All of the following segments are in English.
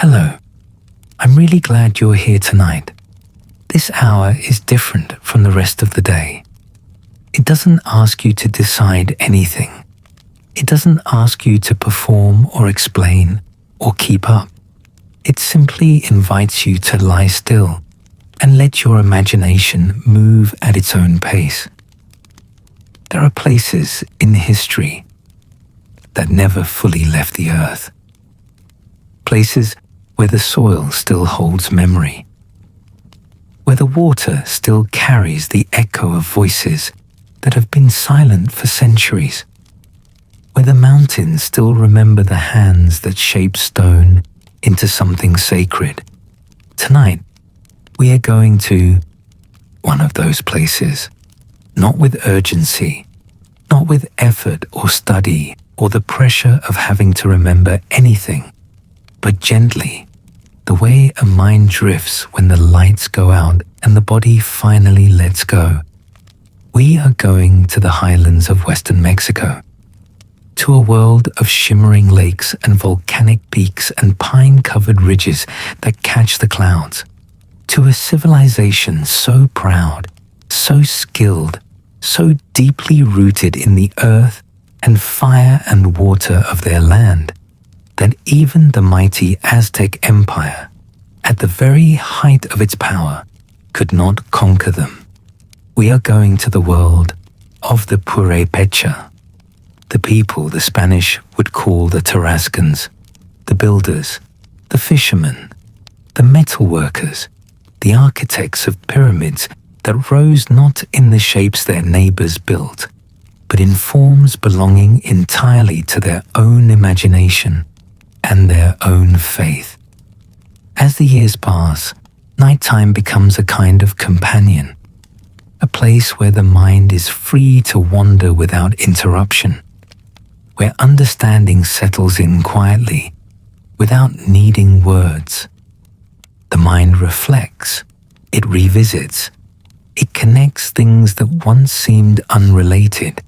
Hello, I'm really glad you're here tonight. This hour is different from the rest of the day. It doesn't ask you to decide anything. It doesn't ask you to perform or explain or keep up. It simply invites you to lie still and let your imagination move at its own pace. There are places in history that never fully left the earth. Places where the soil still holds memory, where the water still carries the echo of voices that have been silent for centuries, where the mountains still remember the hands that shape stone into something sacred. Tonight, we are going to one of those places, not with urgency, not with effort or study or the pressure of having to remember anything, but gently, the way a mind drifts when the lights go out and the body finally lets go. We are going to the highlands of Western Mexico, to a world of shimmering lakes and volcanic peaks and pine-covered ridges that catch the clouds, to a civilization so proud, so skilled, so deeply rooted in the earth and fire and water of their land, that even the mighty Aztec Empire, at the very height of its power, could not conquer them. We are going to the world of the Purépecha, the people the Spanish would call the Tarascans, the builders, the fishermen, the metalworkers, the architects of pyramids that rose not in the shapes their neighbors built, but in forms belonging entirely to their own imagination and their own faith. As the years pass, nighttime becomes a kind of companion, a place where the mind is free to wander without interruption, where understanding settles in quietly, without needing words. The mind reflects, it revisits, it connects things that once seemed unrelated,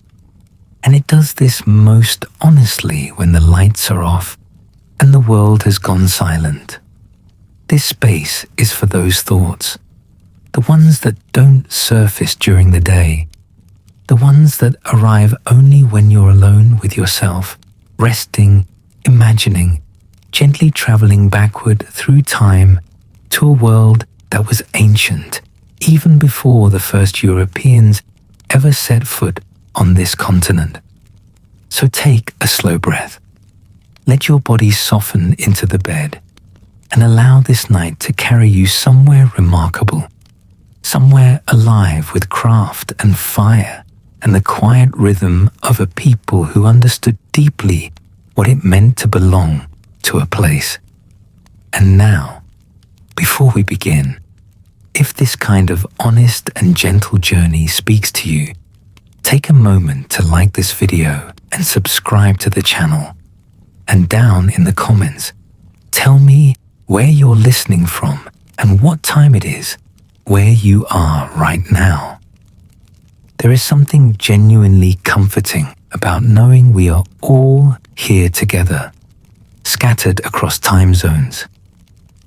and it does this most honestly when the lights are off and the world has gone silent. This space is for those thoughts, the ones that don't surface during the day, the ones that arrive only when you're alone with yourself, resting, imagining, gently traveling backward through time to a world that was ancient, even before the first Europeans ever set foot on this continent. So take a slow breath. Let your body soften into the bed and allow this night to carry you somewhere remarkable, somewhere alive with craft and fire and the quiet rhythm of a people who understood deeply what it meant to belong to a place. And now, before we begin, if this kind of honest and gentle journey speaks to you, take a moment to like this video and subscribe to the channel. And down in the comments, tell me where you're listening from and what time it is, where you are right now. There is something genuinely comforting about knowing we are all here together, scattered across time zones,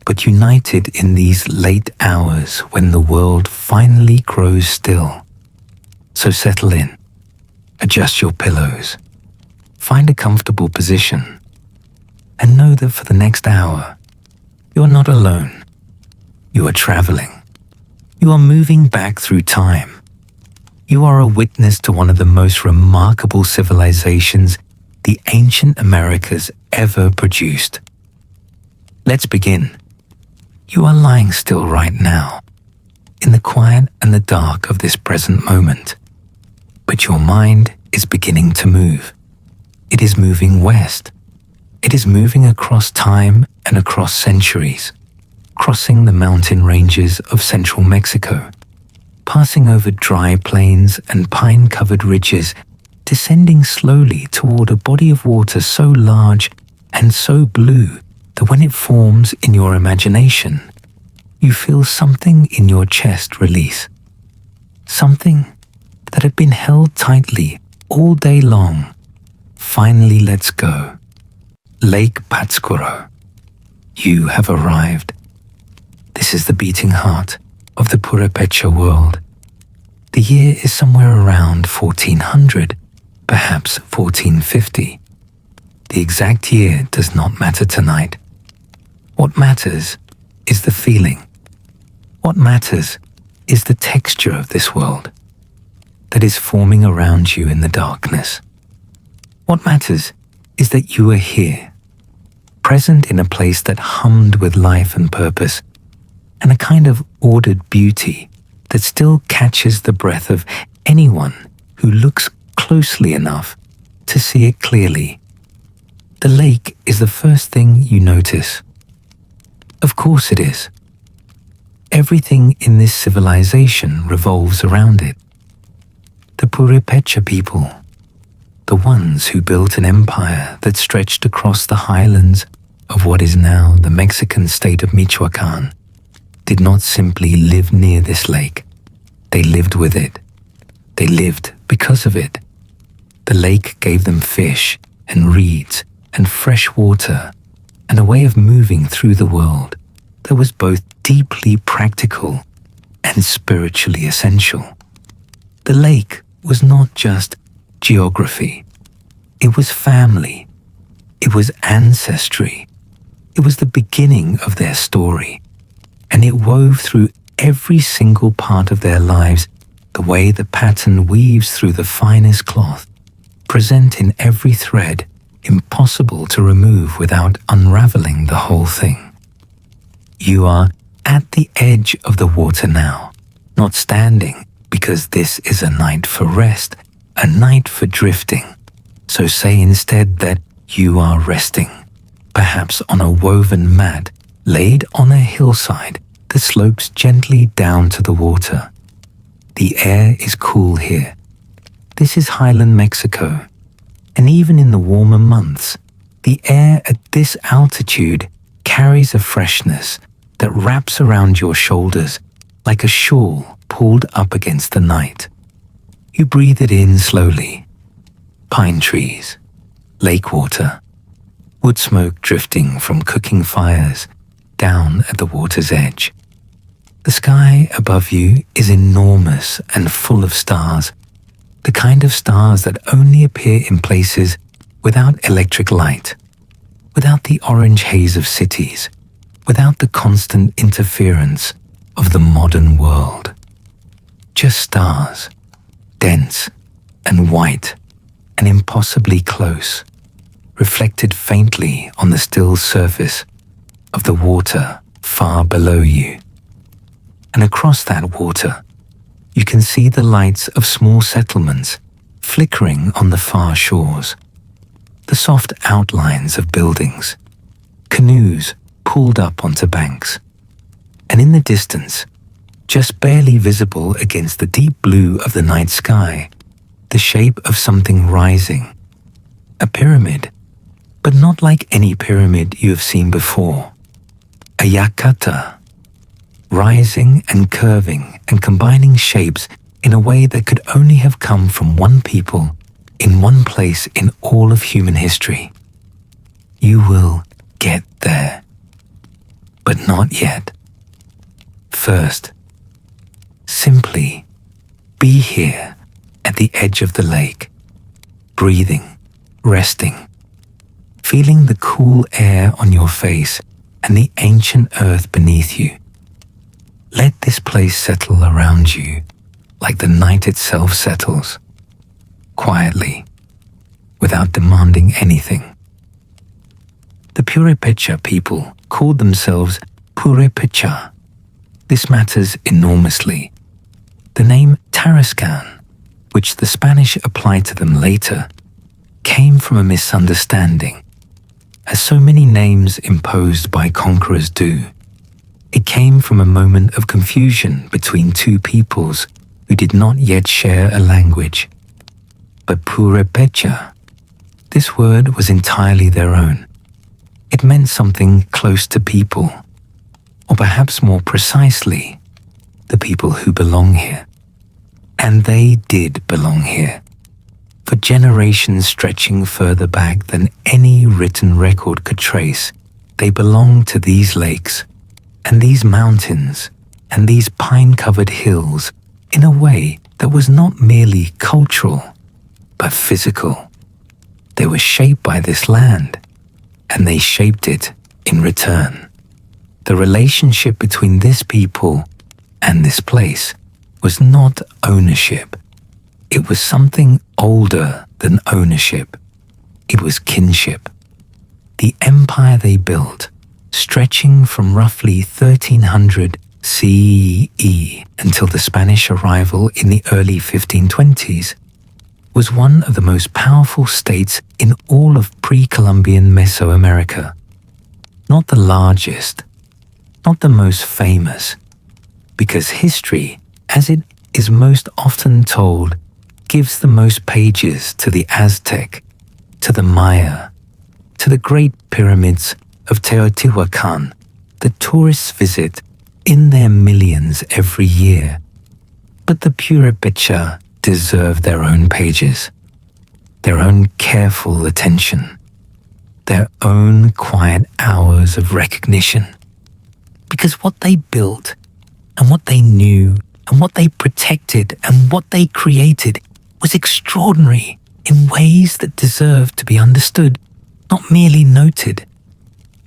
but united in these late hours when the world finally grows still. So settle in, adjust your pillows, find a comfortable position, and know that for the next hour, you're not alone. You are traveling. You are moving back through time. You are a witness to one of the most remarkable civilizations the ancient Americas ever produced. Let's begin. You are lying still right now, in the quiet and the dark of this present moment. But your mind is beginning to move. It is moving west. It is moving across time and across centuries, crossing the mountain ranges of central Mexico, passing over dry plains and pine-covered ridges, descending slowly toward a body of water so large and so blue that when it forms in your imagination, you feel something in your chest release. Something that had been held tightly all day long finally lets go. Lake Pátzcuaro. You have arrived. This is the beating heart of the Purépecha world. The year is somewhere around 1400, perhaps 1450. The exact year does not matter tonight. What matters is the feeling. What matters is the texture of this world that is forming around you in the darkness. What matters is that you are here, present in a place that hummed with life and purpose, and a kind of ordered beauty that still catches the breath of anyone who looks closely enough to see it clearly. The lake is the first thing you notice. Of course it is. Everything in this civilization revolves around it. The Purépecha people, the ones who built an empire that stretched across the highlands of what is now the Mexican state of Michoacán, did not simply live near this lake. They lived with it. They lived because of it. The lake gave them fish and reeds and fresh water and a way of moving through the world that was both deeply practical and spiritually essential. The lake was not just geography. It was family. It was ancestry. It was the beginning of their story, and it wove through every single part of their lives the way the pattern weaves through the finest cloth, present in every thread, impossible to remove without unraveling the whole thing. You are at the edge of the water now, not standing, because this is a night for rest, a night for drifting. So say instead that you are resting, perhaps on a woven mat laid on a hillside that slopes gently down to the water. The air is cool here. This is highland Mexico, and even in the warmer months, the air at this altitude carries a freshness that wraps around your shoulders like a shawl pulled up against the night. You breathe it in slowly. Pine trees, lake water, wood smoke drifting from cooking fires down at the water's edge. The sky above you is enormous and full of stars, the kind of stars that only appear in places without electric light, without the orange haze of cities, without the constant interference of the modern world. Just stars, dense and white and impossibly close, reflected faintly on the still surface of the water far below you. And across that water, you can see the lights of small settlements flickering on the far shores, the soft outlines of buildings, canoes pulled up onto banks, and in the distance, just barely visible against the deep blue of the night sky, the shape of something rising, a pyramid, but not like any pyramid you have seen before. A yakata, rising and curving and combining shapes in a way that could only have come from one people in one place in all of human history. You will get there, but not yet. First, simply be here at the edge of the lake, breathing, resting, feeling the cool air on your face and the ancient earth beneath you. Let this place settle around you like the night itself settles, quietly, without demanding anything. The Purépecha people called themselves Purépecha. This matters enormously. The name Tarascan, which the Spanish applied to them later, came from a misunderstanding. As so many names imposed by conquerors do, it came from a moment of confusion between two peoples who did not yet share a language. But Purépecha, this word was entirely their own. It meant something close to people, or perhaps more precisely, the people who belong here. And they did belong here, for generations stretching further back than any written record could trace. They belonged to these lakes and these mountains and these pine-covered hills in a way that was not merely cultural, but physical. They were shaped by this land, and they shaped it in return. The relationship between this people and this place was not ownership. It was something older than ownership. It was kinship. The empire they built, stretching from roughly 1300 CE until the Spanish arrival in the early 1520s, was one of the most powerful states in all of pre-Columbian Mesoamerica. Not the largest, not the most famous, because history, as it is most often told, gives the most pages to the Aztec, to the Maya, to the great pyramids of Teotihuacan that tourists visit in their millions every year. But the Purépecha deserve their own pages, their own careful attention, their own quiet hours of recognition. Because what they built and what they knew and what they protected and what they created was extraordinary in ways that deserve to be understood, not merely noted.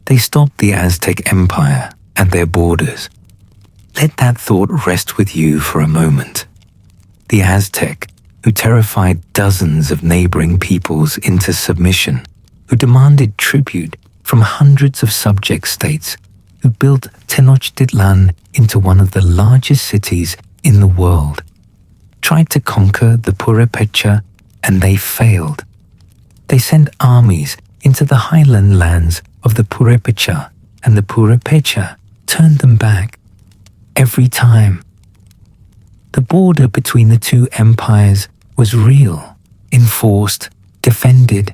They stopped the Aztec Empire at their borders. Let that thought rest with you for a moment. The Aztec, who terrified dozens of neighboring peoples into submission, who demanded tribute from hundreds of subject states, who built Tenochtitlan into one of the largest cities in the world, tried to conquer the Purépecha, and they failed. They sent armies into the highland lands of the Purépecha, and the Purépecha turned them back. Every time. The border between the two empires was real, enforced, defended,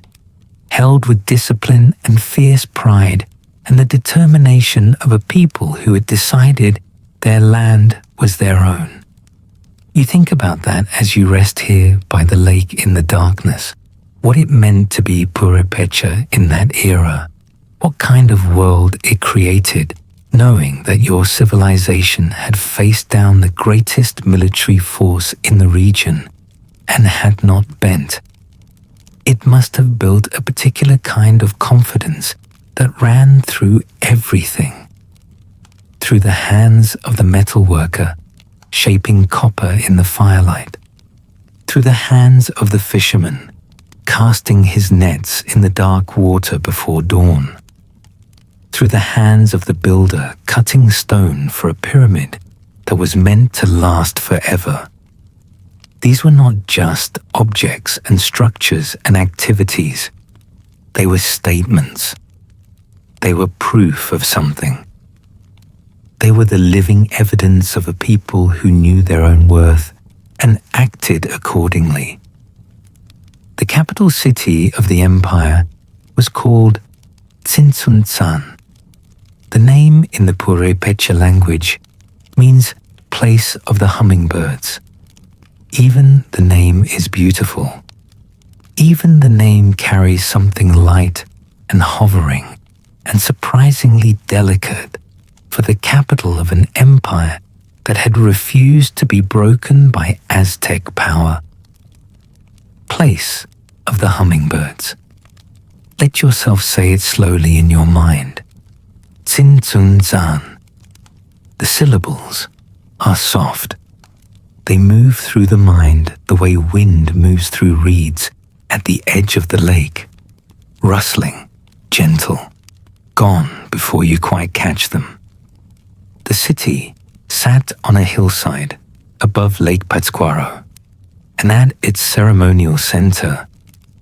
held with discipline and fierce pride and the determination of a people who had decided their land was their own. You think about that as you rest here by the lake in the darkness, what it meant to be Purépecha in that era, what kind of world it created, knowing that your civilization had faced down the greatest military force in the region and had not bent. It must have built a particular kind of confidence that ran through everything. Through the hands of the metalworker, shaping copper in the firelight. Through the hands of the fisherman, casting his nets in the dark water before dawn. Through the hands of the builder cutting stone for a pyramid that was meant to last forever. These were not just objects and structures and activities. They were statements. They were proof of something. They were the living evidence of a people who knew their own worth and acted accordingly. The capital city of the empire was called Tzintzuntzan. The name in the Purépecha language means place of the hummingbirds. Even the name is beautiful. Even the name carries something light and hovering and surprisingly delicate for the capital of an empire that had refused to be broken by Aztec power. Place of the hummingbirds. Let yourself say it slowly in your mind. Tzintzuntzan. The syllables are soft. They move through the mind the way wind moves through reeds at the edge of the lake, rustling, gentle, gone before you quite catch them. The city sat on a hillside above Lake Pátzcuaro, and at its ceremonial center,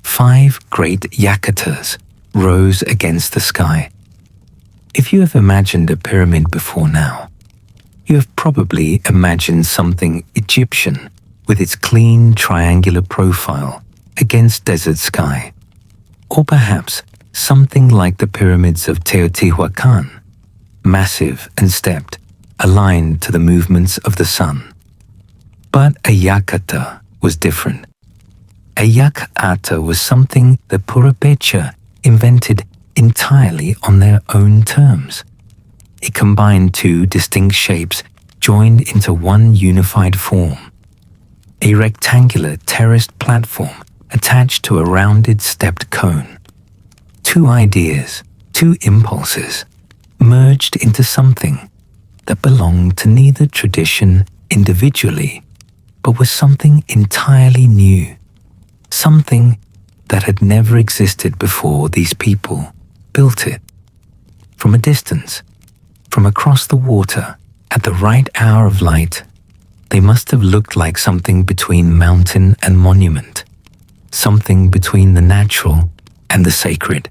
5 great yakatas rose against the sky. If you have imagined a pyramid before now, you have probably imagined something Egyptian with its clean triangular profile against desert sky, or perhaps something like the pyramids of Teotihuacan, massive and stepped, aligned to the movements of the sun. But a yakata was different. A yakata was something the Purépecha invented entirely on their own terms. It combined two distinct shapes joined into one unified form. A rectangular terraced platform attached to a rounded stepped cone. Two ideas, two impulses, merged into something that belonged to neither tradition individually, but was something entirely new, something that had never existed before these people built it. From a distance, from across the water, at the right hour of light, they must have looked like something between mountain and monument, something between the natural and the sacred,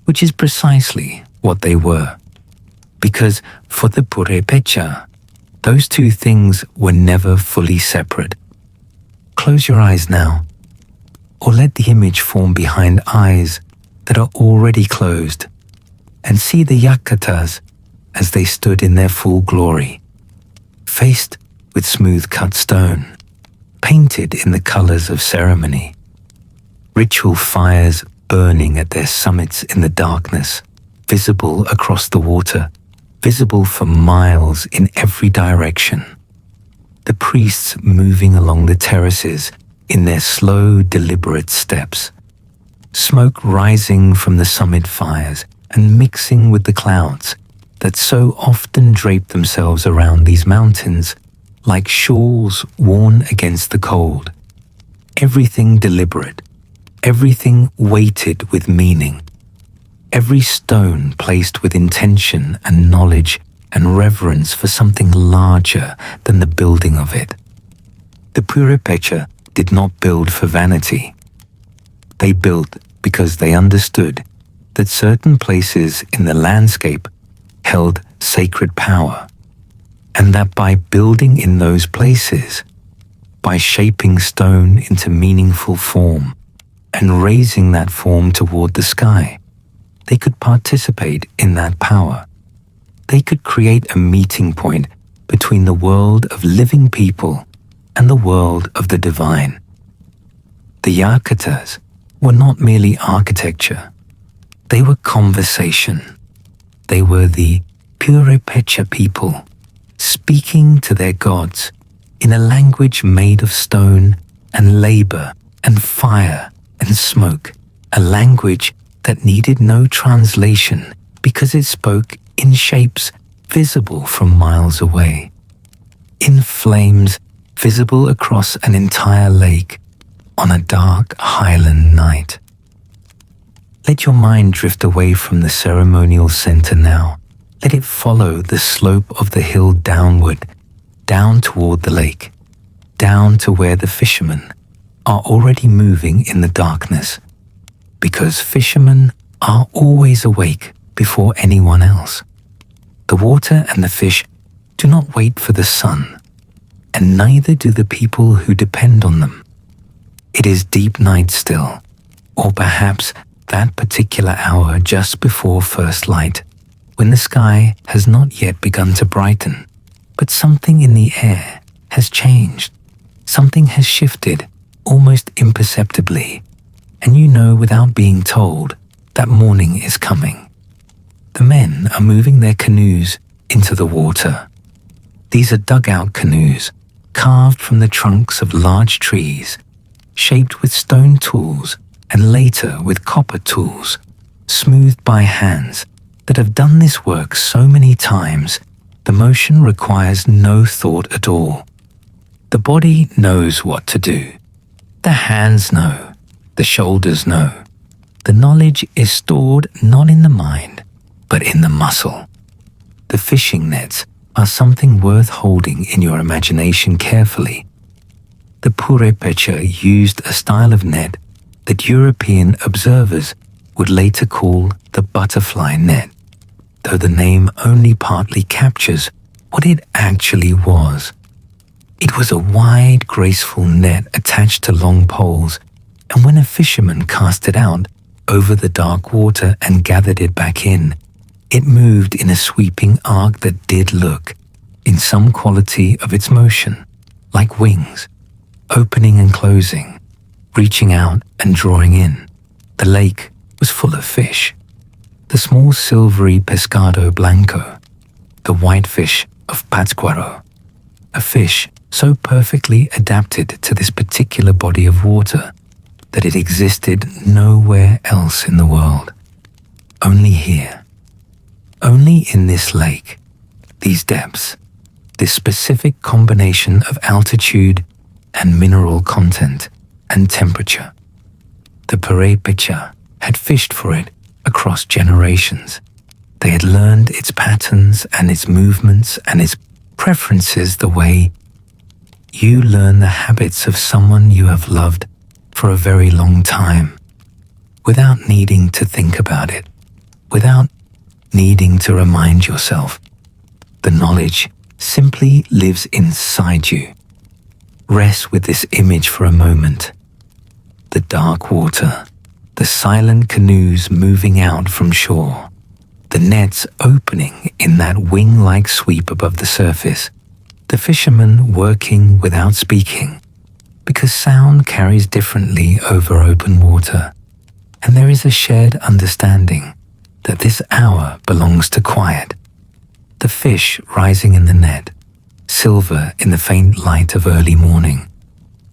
which is precisely what they were. Because for the Purépecha, those two things were never fully separate. Close your eyes now, or let the image form behind eyes that are already closed, and see the yakatas as they stood in their full glory, faced with smooth-cut stone, painted in the colors of ceremony, ritual fires burning at their summits in the darkness, visible across the water, visible for miles in every direction. The priests moving along the terraces in their slow, deliberate steps, smoke rising from the summit fires and mixing with the clouds that so often drape themselves around these mountains like shawls worn against the cold. Everything deliberate, everything weighted with meaning, every stone placed with intention and knowledge and reverence for something larger than the building of it. The Purépecha did not build for vanity. They built because they understood that certain places in the landscape held sacred power, and that by building in those places, by shaping stone into meaningful form and raising that form toward the sky, they could participate in that power. They could create a meeting point between the world of living people and the world of the divine. The yakatas were not merely architecture. They were conversation. They were the Purépecha people, speaking to their gods in a language made of stone and labor and fire and smoke, a language that needed no translation because it spoke in shapes visible from miles away, in flames visible across an entire lake on a dark highland night. Let your mind drift away from the ceremonial center now. Let it follow the slope of the hill downward, down toward the lake, down to where the fishermen are already moving in the darkness, because fishermen are always awake before anyone else. The water and the fish do not wait for the sun, and neither do the people who depend on them. It is deep night still, or perhaps that particular hour just before first light, when the sky has not yet begun to brighten, but something in the air has changed. Something has shifted almost imperceptibly, and you know without being told that morning is coming. The men are moving their canoes into the water. These are dugout canoes, carved from the trunks of large trees, shaped with stone tools and later with copper tools, smoothed by hands that have done this work so many times, the motion requires no thought at all. The body knows what to do. The hands know. The shoulders know. The knowledge is stored not in the mind, but in the muscle. The fishing nets are something worth holding in your imagination carefully. The Purépecha used a style of net that European observers would later call the butterfly net, though the name only partly captures what it actually was. It was a wide, graceful net attached to long poles, and when a fisherman cast it out over the dark water and gathered it back in, it moved in a sweeping arc that did look, in some quality of its motion, like wings, opening and closing, reaching out and drawing in. The lake was full of fish. the small silvery pescado blanco, the whitefish of Pátzcuaro, a fish so perfectly adapted to this particular body of water that it existed nowhere else in the world. Only here. Only in this lake, these depths, this specific combination of altitude and mineral content and temperature. The Purépecha had fished for it across generations. They had learned its patterns and its movements and its preferences the way you learn the habits of someone you have loved for a very long time, without needing to think about it, without needing to remind yourself. The knowledge simply lives inside you. Rest with this image for a moment. The dark water, the silent canoes moving out from shore, the nets opening in that wing-like sweep above the surface, the fishermen working without speaking, because sound carries differently over open water, and there is a shared understanding that this hour belongs to quiet. The fish rising in the net, silver in the faint light of early morning,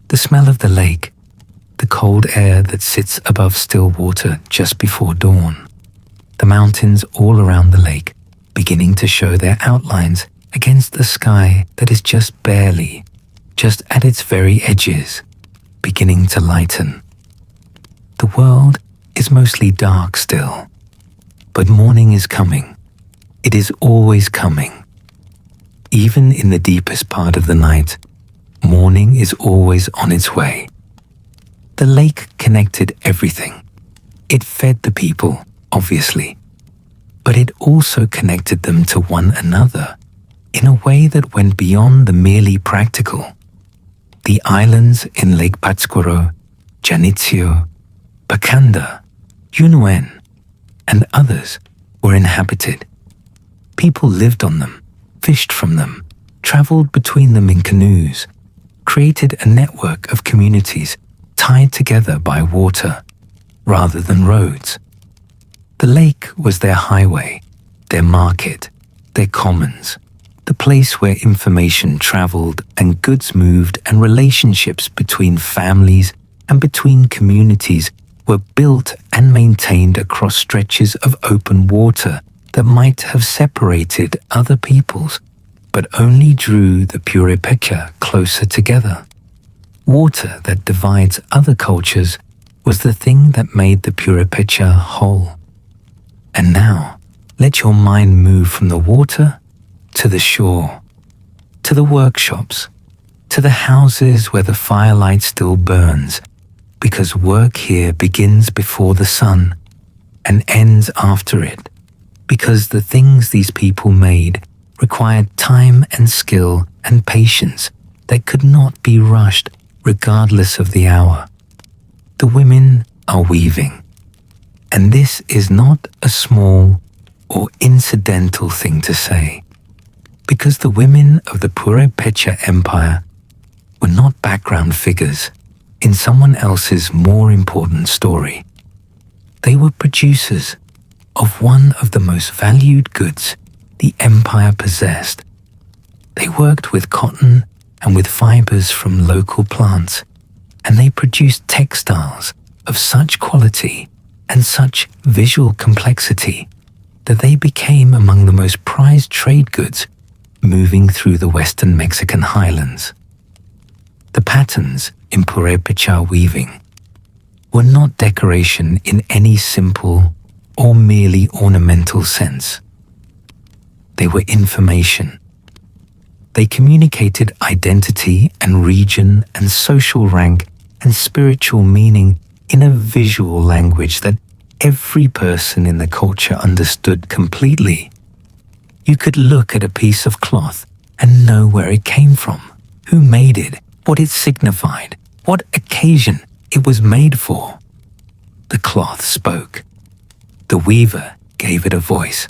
the smell of the lake, the cold air that sits above still water just before dawn, the mountains all around the lake beginning to show their outlines against the sky that is just barely, just at its very edges, beginning to lighten. The world is mostly dark still, but morning is coming. It is always coming. Even in the deepest part of the night, morning is always on its way. The lake connected everything. It fed the people, obviously, but it also connected them to one another in a way that went beyond the merely practical. The islands in Lake Pátzcuaro, Janitzio, Bacanda, Yunuen, and others were inhabited. People lived on them, fished from them, traveled between them in canoes, created a network of communities tied together by water rather than roads. The lake was their highway, their market, their commons, the place where information traveled and goods moved and relationships between families and between communities were built and maintained across stretches of open water that might have separated other peoples, but only drew the Purépecha closer together. Water that divides other cultures was the thing that made the Purépecha whole. And now, let your mind move from the water to the shore, to the workshops, to the houses where the firelight still burns, because work here begins before the sun and ends after it, because the things these people made required time and skill and patience that could not be rushed regardless of the hour. The women are weaving, and this is not a small or incidental thing to say, because the women of the Purépecha Empire were not background figures in someone else's more important story. They were producers of one of the most valued goods the empire possessed. They worked with cotton and with fibers from local plants, and they produced textiles of such quality and such visual complexity that they became among the most prized trade goods moving through the western Mexican highlands. The patterns in Purépecha weaving were not decoration in any simple or merely ornamental sense. They were information. They communicated identity and region and social rank and spiritual meaning in a visual language that every person in the culture understood completely. You could look at a piece of cloth and know where it came from, who made it, what it signified, what occasion it was made for. The cloth spoke. The weaver gave it a voice.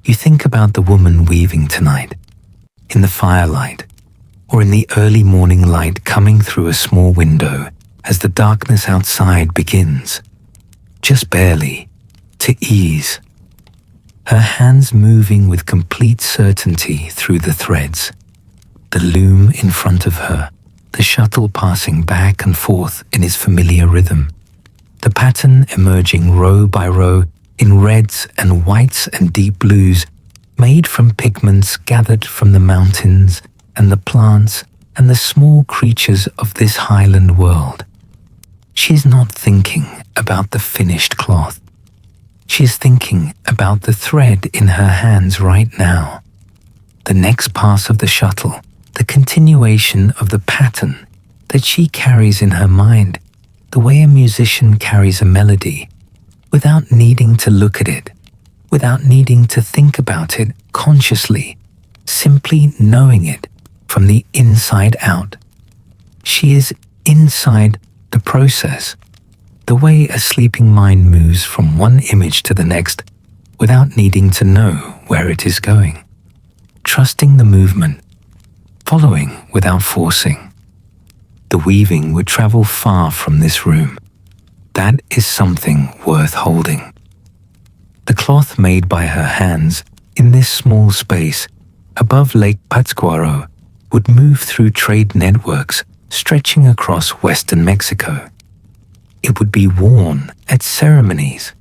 You think about the woman weaving tonight, in the firelight, or in the early morning light coming through a small window as the darkness outside begins, just barely, to ease. Her hands moving with complete certainty through the threads, the loom in front of her, the shuttle passing back and forth in its familiar rhythm, the pattern emerging row by row in reds and whites and deep blues, made from pigments gathered from the mountains and the plants and the small creatures of this highland world. She is not thinking about the finished cloth. She is thinking about the thread in her hands right now, the next pass of the shuttle, the continuation of the pattern that she carries in her mind, the way a musician carries a melody, without needing to look at it, without needing to think about it consciously, simply knowing it from the inside out. She is inside the process, the way a sleeping mind moves from one image to the next without needing to know where it is going, trusting the movement, following without forcing. The weaving would travel far from this room. That is something worth holding. The cloth made by her hands in this small space above Lake Pátzcuaro would move through trade networks stretching across western Mexico. It would be worn at ceremonies.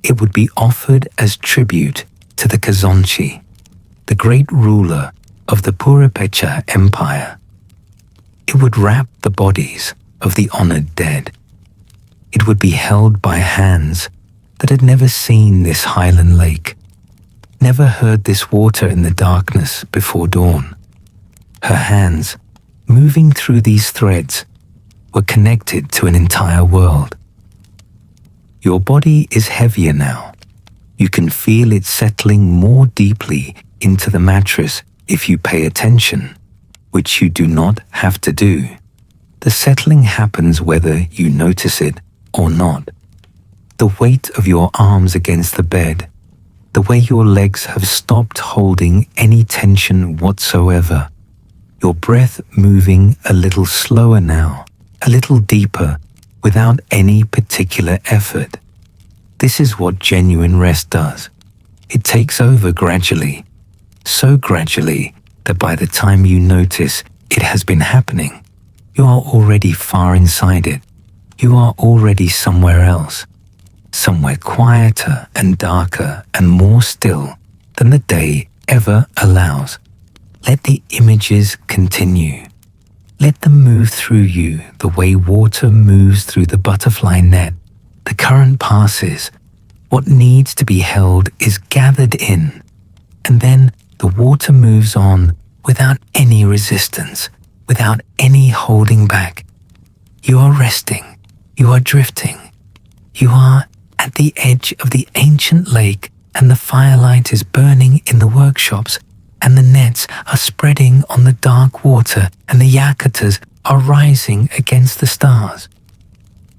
It would be offered as tribute to the Kazonchi, the great ruler of the Purépecha Empire. It would wrap the bodies of the honored dead. It would be held by hands that had never seen this highland lake, never heard this water in the darkness before dawn. Her hands, moving through these threads, were connected to an entire world. Your body is heavier now. You can feel it settling more deeply into the mattress if you pay attention, which you do not have to do. The settling happens whether you notice it or not. The weight of your arms against the bed, the way your legs have stopped holding any tension whatsoever, your breath moving a little slower now, a little deeper, without any particular effort. This is what genuine rest does. It takes over gradually, so gradually that by the time you notice it has been happening, you are already far inside it. You are already somewhere else, somewhere quieter and darker and more still than the day ever allows. Let the images continue. Let them move through you the way water moves through the butterfly net. The current passes. What needs to be held is gathered in, and then the water moves on without any resistance, without any holding back. You are resting. You are drifting. You are at the edge of the ancient lake, and the firelight is burning in the workshops, and the nets are spreading on the dark water, and the yakatas are rising against the stars.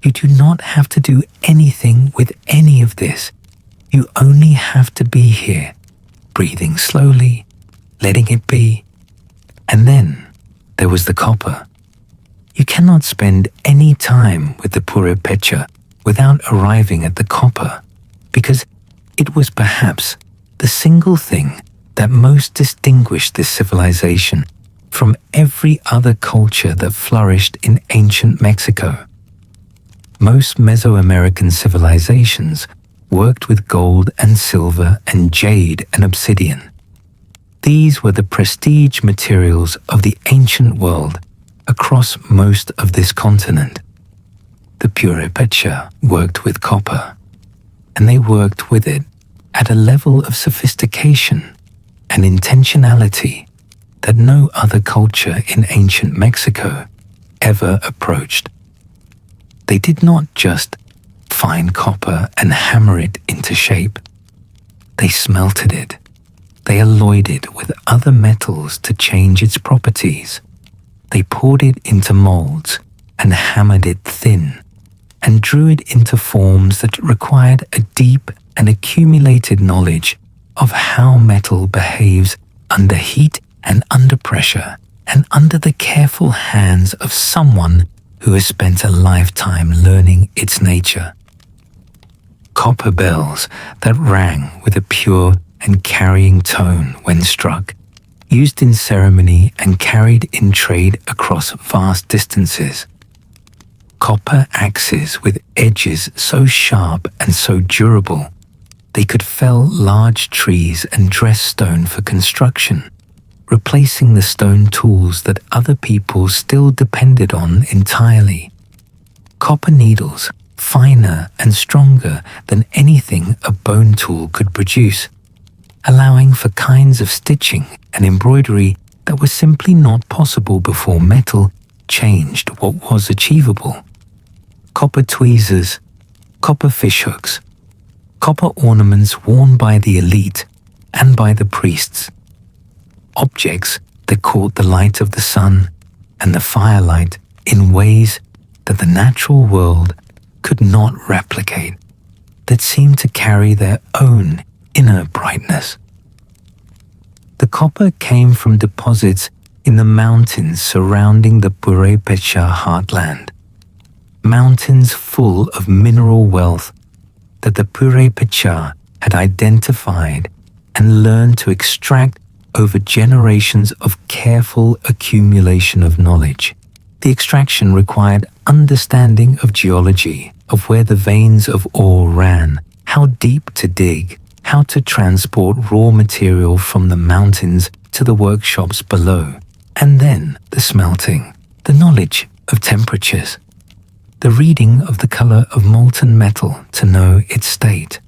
You do not have to do anything with any of this. You only have to be here, breathing slowly, letting it be. And then there was the copper. You cannot spend any time with the Purépecha without arriving at the copper, because it was perhaps the single thing that most distinguished this civilization from every other culture that flourished in ancient Mexico. Most Mesoamerican civilizations worked with gold and silver and jade and obsidian. These were the prestige materials of the ancient world across most of this continent. The Purépecha worked with copper, and they worked with it at a level of sophistication and intentionality that no other culture in ancient Mexico ever approached. They did not just find copper and hammer it into shape. They smelted it. They alloyed it with other metals to change its properties. They poured it into molds and hammered it thin and drew it into forms that required a deep and accumulated knowledge of how metal behaves under heat and under pressure and under the careful hands of someone who has spent a lifetime learning its nature. copper bells that rang with a pure and carrying tone when struck, used in ceremony and carried in trade across vast distances. Copper axes with edges so sharp and so durable, they could fell large trees and dress stone for construction, replacing the stone tools that other people still depended on entirely. Copper needles, finer and stronger than anything a bone tool could produce, allowing for kinds of stitching and embroidery that were simply not possible before metal changed what was achievable. Copper tweezers, copper fishhooks, copper ornaments worn by the elite and by the priests. Objects that caught the light of the sun and the firelight in ways that the natural world could not replicate, that seemed to carry their own inner brightness. The copper came from deposits in the mountains surrounding the Purépecha heartland, mountains full of mineral wealth that the Purépecha had identified and learned to extract over generations of careful accumulation of knowledge. The extraction required understanding of geology, of where the veins of ore ran, how deep to dig, how to transport raw material from the mountains to the workshops below, and then the smelting, the knowledge of temperatures, the reading of the color of molten metal to know its state,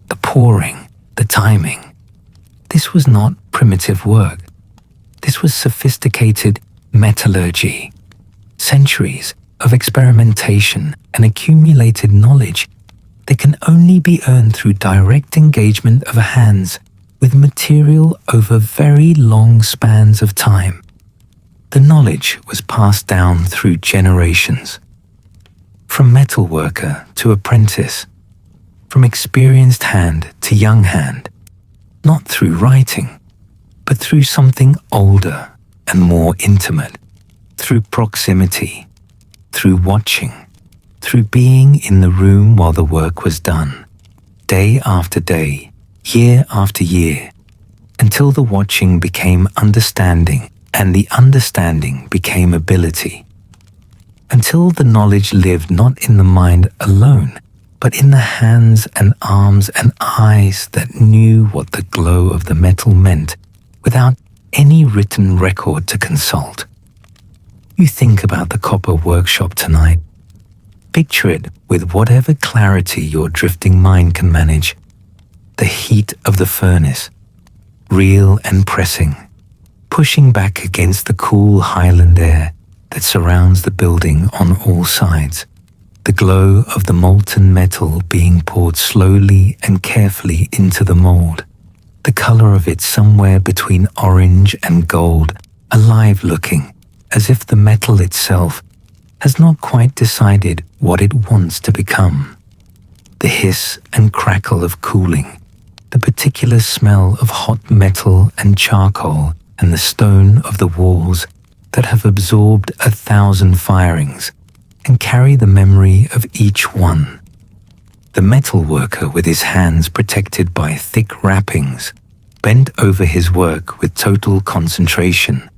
the pouring, the timing. This was not primitive work. This was sophisticated metallurgy, centuries of experimentation and accumulated knowledge that can only be earned through direct engagement of hands with material over very long spans of time. The knowledge was passed down through generations, from metalworker to apprentice, from experienced hand to young hand, not through writing, but through something older and more intimate, through proximity, through watching, through being in the room while the work was done, day after day, year after year, until the watching became understanding and the understanding became ability, until the knowledge lived not in the mind alone, but in the hands and arms and eyes that knew what the glow of the metal meant without any written record to consult. You think about the copper workshop tonight. Picture it with whatever clarity your drifting mind can manage. The heat of the furnace, real and pressing, pushing back against the cool highland air that surrounds the building on all sides. The glow of the molten metal being poured slowly and carefully into the mold. The color of it somewhere between orange and gold, alive looking, as if the metal itself has not quite decided what it wants to become. The hiss and crackle of cooling, the particular smell of hot metal and charcoal, and the stone of the walls that have absorbed 1,000 firings and carry the memory of each one. The metalworker with his hands protected by thick wrappings, bent over his work with total concentration,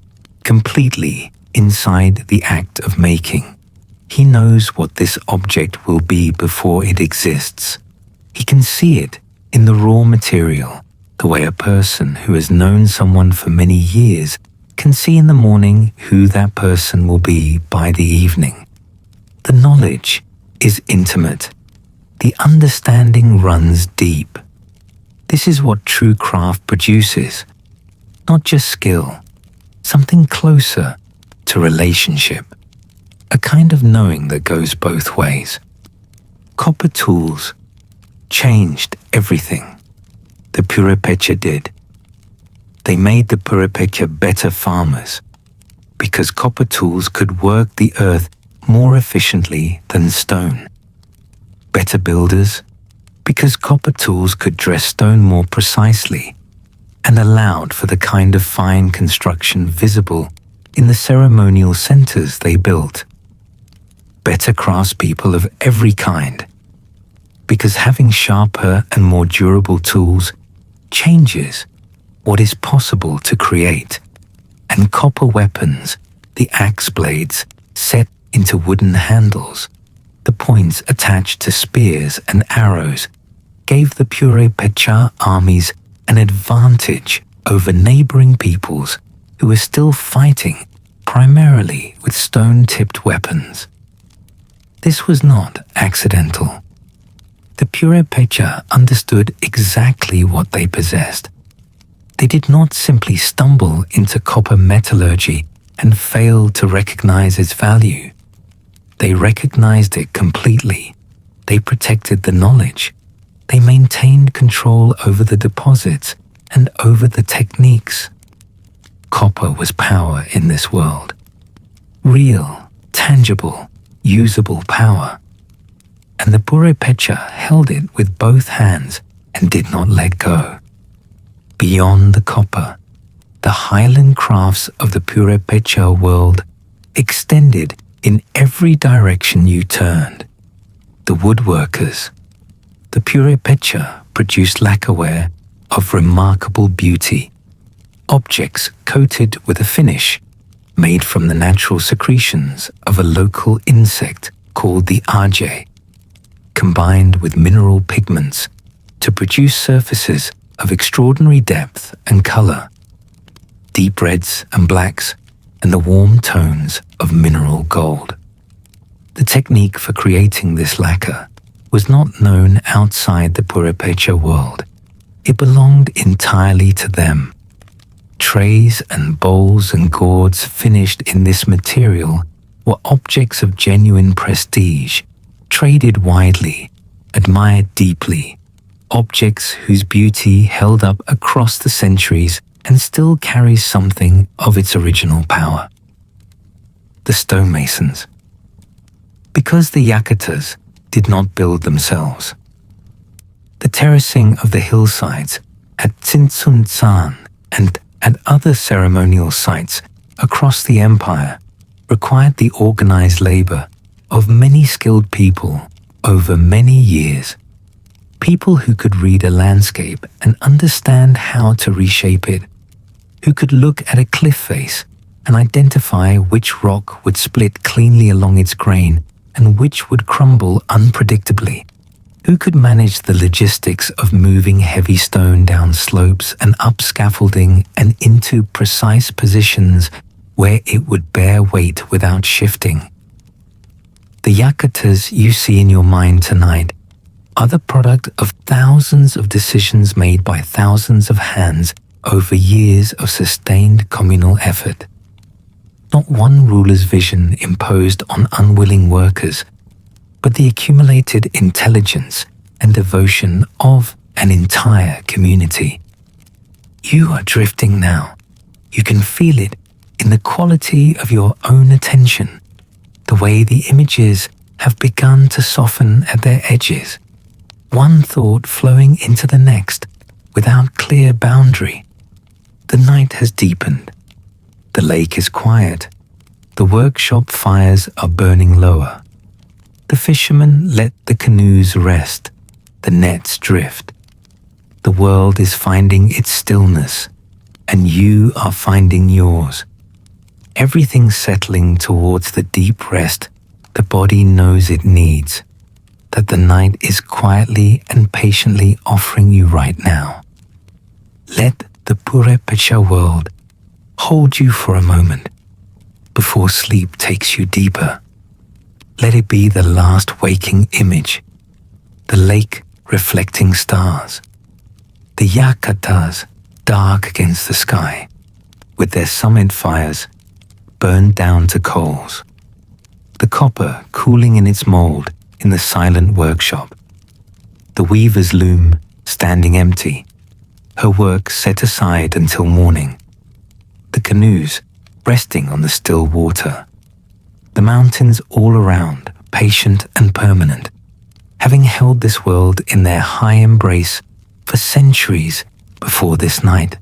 completely inside the act of making. He knows what this object will be before it exists. He can see it in the raw material, the way a person who has known someone for many years can see in the morning who that person will be by the evening. The knowledge is intimate. The understanding runs deep. This is what true craft produces. Not just skill, something closer to relationship. A kind of knowing that goes both ways. Copper tools changed everything. The Purépecha did. They made the Purépecha better farmers because copper tools could work the earth more efficiently than stone. Better builders, because copper tools could dress stone more precisely and allowed for the kind of fine construction visible in the ceremonial centers they built. Better craftspeople of every kind, because having sharper and more durable tools changes what is possible to create, and copper weapons, the axe blades set into wooden handles, the points attached to spears and arrows, gave the Purépecha armies an advantage over neighboring peoples who were still fighting primarily with stone-tipped weapons. This was not accidental. The Purépecha understood exactly what they possessed. They did not simply stumble into copper metallurgy and fail to recognize its value. They recognized it completely. They protected the knowledge. They maintained control over the deposits and over the techniques. Copper was power in this world. Real, tangible, usable power. And the Purépecha held it with both hands and did not let go. Beyond the copper, the highland crafts of the Purépecha world extended in every direction you turned. The woodworkers. The Purépecha produced lacquerware of remarkable beauty, objects coated with a finish made from the natural secretions of a local insect called the aje, combined with mineral pigments to produce surfaces of extraordinary depth and color, deep reds and blacks, and the warm tones of mineral gold. The technique for creating this lacquer was not known outside the Purépecha world. It belonged entirely to them. Trays and bowls and gourds finished in this material were objects of genuine prestige, traded widely, admired deeply, objects whose beauty held up across the centuries and still carries something of its original power. The stonemasons. Because the yakatas did not build themselves. The terracing of the hillsides at Tzintzuntzan and at other ceremonial sites across the empire required the organized labor of many skilled people over many years. People who could read a landscape and understand how to reshape it, who could look at a cliff face and identify which rock would split cleanly along its grain and which would crumble unpredictably, who could manage the logistics of moving heavy stone down slopes and up scaffolding and into precise positions where it would bear weight without shifting. The yakatas you see in your mind tonight are the product of thousands of decisions made by thousands of hands over years of sustained communal effort. Not one ruler's vision imposed on unwilling workers, but the accumulated intelligence and devotion of an entire community. You are drifting now. You can feel it in the quality of your own attention, the way the images have begun to soften at their edges, one thought flowing into the next without clear boundary. The night has deepened. The lake is quiet. The workshop fires are burning lower. The fishermen let the canoes rest. The nets drift. The world is finding its stillness, and you are finding yours. Everything settling towards the deep rest the body knows it needs, that the night is quietly and patiently offering you right now. Let the Purépecha world hold you for a moment before sleep takes you deeper. Let it be the last waking image, the lake reflecting stars, the yakatas dark against the sky, with their summit fires burned down to coals, the copper cooling in its mold in the silent workshop, the weaver's loom standing empty, her work set aside until morning, the canoes resting on the still water, the mountains all around, patient and permanent, having held this world in their high embrace for centuries before this night,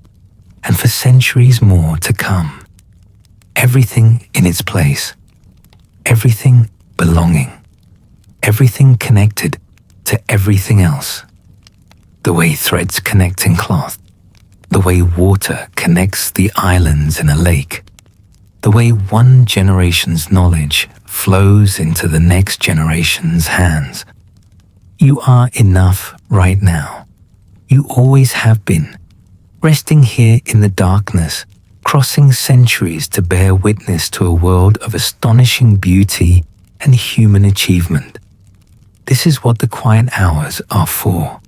and for centuries more to come. Everything in its place, everything belonging, everything connected to everything else. The way threads connect in cloth, the way water connects the islands in a lake, the way one generation's knowledge flows into the next generation's hands. You are enough right now. You always have been, resting here in the darkness, crossing centuries to bear witness to a world of astonishing beauty and human achievement. This is what the quiet hours are for.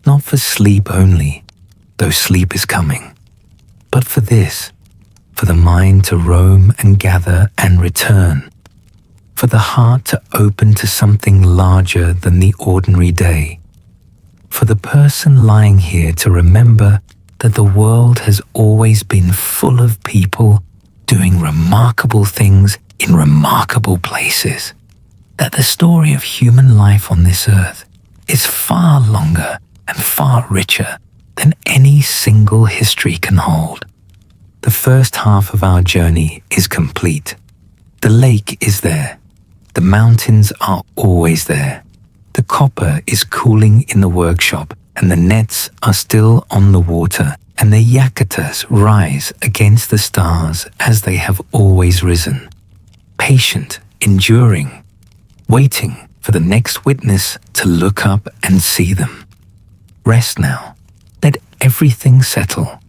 Not for sleep only, though sleep is coming, but for this, for the mind to roam and gather and return, for the heart to open to something larger than the ordinary day, for the person lying here to remember that the world has always been full of people doing remarkable things in remarkable places, that the story of human life on this earth is far longer and far richer than any single history can hold. The first half of our journey is complete. The lake is there. The mountains are always there. The copper is cooling in the workshop, and the nets are still on the water, and the yakatas rise against the stars as they have always risen. Patient, enduring, waiting for the next witness to look up and see them. Rest now. Let everything settle.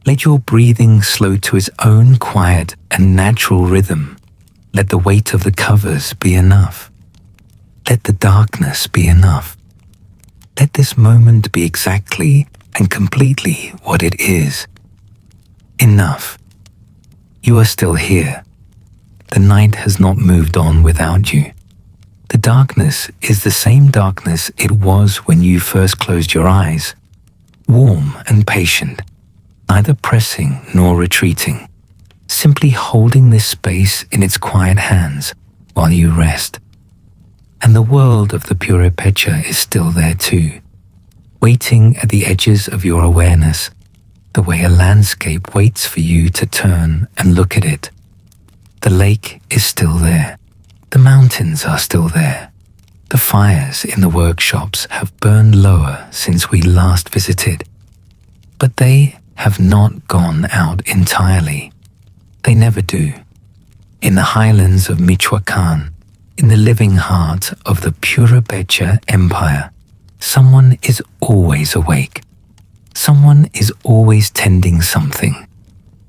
Let your breathing slow to its own quiet and natural rhythm. Let the weight of the covers be enough. Let the darkness be enough. Let this moment be exactly and completely what it is. Enough. You are still here. The night has not moved on without you. The darkness is the same darkness it was when you first closed your eyes. Warm and patient, neither pressing nor retreating, simply holding this space in its quiet hands while you rest. And the world of the Purépecha is still there too, waiting at the edges of your awareness, the way a landscape waits for you to turn and look at it. The lake is still there. The mountains are still there. The fires in the workshops have burned lower since we last visited, but they have not gone out entirely. They never do. In the highlands of Michoacán, in the living heart of the Purépecha Empire, someone is always awake. Someone is always tending something.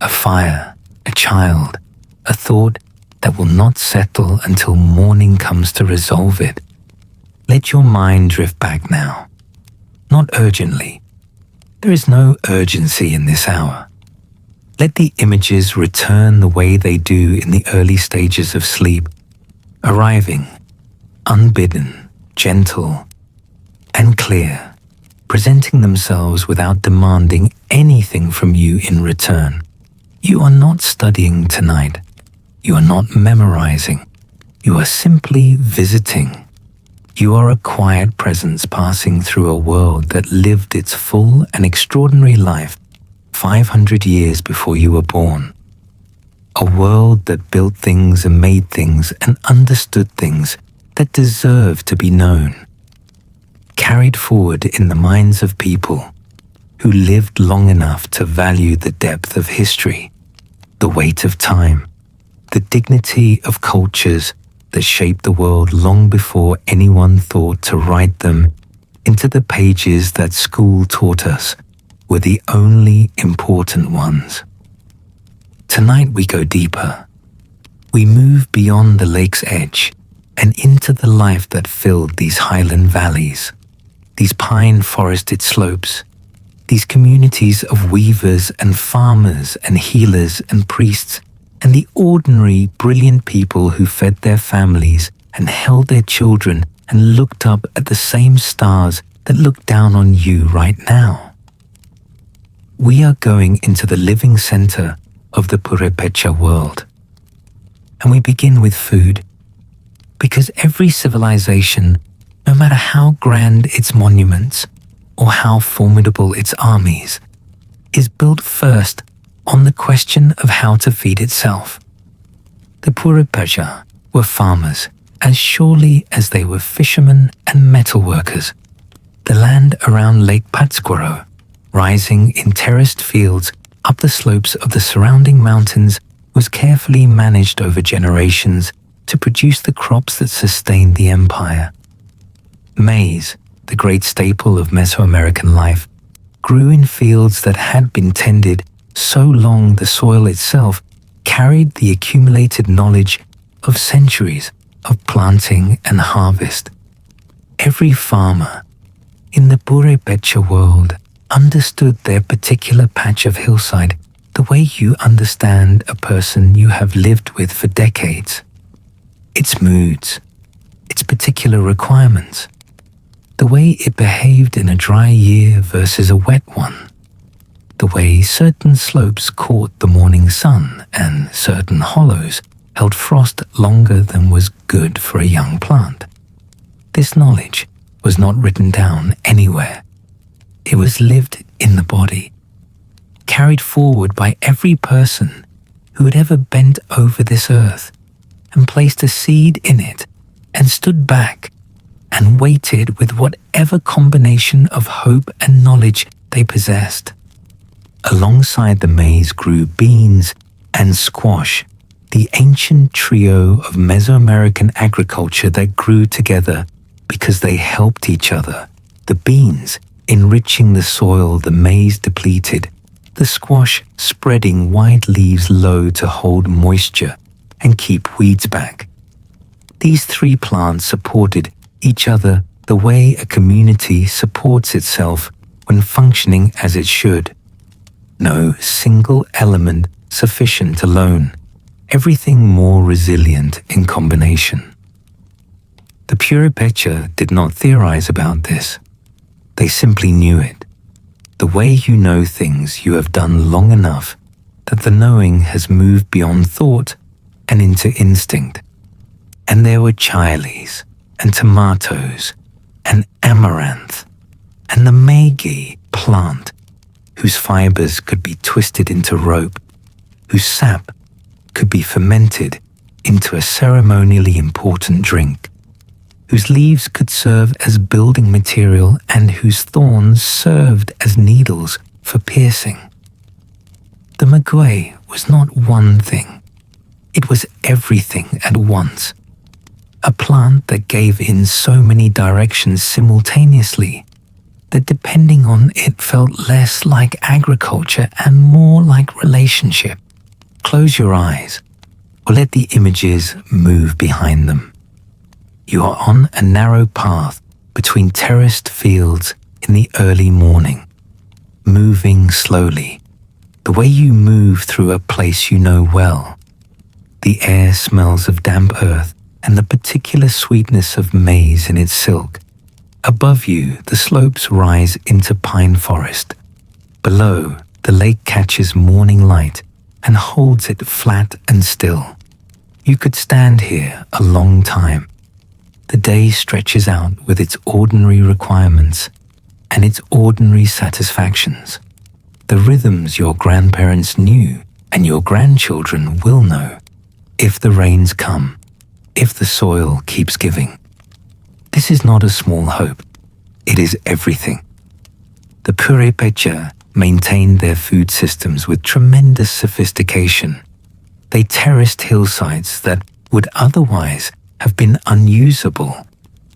A fire, a child, a thought that will not settle until morning comes to resolve it. Let your mind drift back now. Not urgently. There is no urgency in this hour. Let the images return the way they do in the early stages of sleep, arriving, unbidden, gentle, and clear, presenting themselves without demanding anything from you in return. You are not studying tonight. You are not memorizing. You are simply visiting. You are a quiet presence passing through a world that lived its full and extraordinary life 500 years before you were born. A world that built things and made things and understood things that deserve to be known. Carried forward in the minds of people who lived long enough to value the depth of history, the weight of time, the dignity of cultures that shaped the world long before anyone thought to write them into the pages that school taught us were the only important ones. Tonight we go deeper. We move beyond the lake's edge and into the life that filled these highland valleys, these pine-forested slopes, these communities of weavers and farmers and healers and priests, and the ordinary, brilliant people who fed their families and held their children and looked up at the same stars that look down on you right now. We are going into the living center of the Purépecha world. And we begin with food, because every civilization, no matter how grand its monuments or how formidable its armies, is built first on the question of how to feed itself. The Purépecha were farmers, as surely as they were fishermen and metalworkers. The land around Lake Pátzcuaro, rising in terraced fields up the slopes of the surrounding mountains, was carefully managed over generations to produce the crops that sustained the empire. Maize, the great staple of Mesoamerican life, grew in fields that had been tended so long the soil itself carried the accumulated knowledge of centuries of planting and harvest. Every farmer in the Purépecha world understood their particular patch of hillside the way you understand a person you have lived with for decades. Its moods, its particular requirements, the way it behaved in a dry year versus a wet one, the way certain slopes caught the morning sun and certain hollows held frost longer than was good for a young plant. This knowledge was not written down anywhere. It was lived in the body, carried forward by every person who had ever bent over this earth and placed a seed in it and stood back and waited with whatever combination of hope and knowledge they possessed. Alongside the maize grew beans and squash, the ancient trio of Mesoamerican agriculture that grew together because they helped each other. The beans enriching the soil the maize depleted, the squash spreading wide leaves low to hold moisture and keep weeds back. These three plants supported each other the way a community supports itself when functioning as it should. No single element sufficient alone, everything more resilient in combination. The Purépecha did not theorize about this. They simply knew it. The way you know things you have done long enough that the knowing has moved beyond thought and into instinct. And there were chiles and tomatoes and amaranth and the maguey plant, whose fibers could be twisted into rope, whose sap could be fermented into a ceremonially important drink, whose leaves could serve as building material and whose thorns served as needles for piercing. The maguey was not one thing. It was everything at once. A plant that gave in so many directions simultaneously that depending on it felt less like agriculture and more like relationship. Close your eyes or let the images move behind them. You are on a narrow path between terraced fields in the early morning, moving slowly, the way you move through a place you know well. The air smells of damp earth and the particular sweetness of maize in its silk. Above you, the slopes rise into pine forest. Below, the lake catches morning light and holds it flat and still. You could stand here a long time. The day stretches out with its ordinary requirements and its ordinary satisfactions. The rhythms your grandparents knew and your grandchildren will know, if the rains come, if the soil keeps giving. This is not a small hope. It is everything. The Purépecha maintained their food systems with tremendous sophistication. They terraced hillsides that would otherwise have been unusable,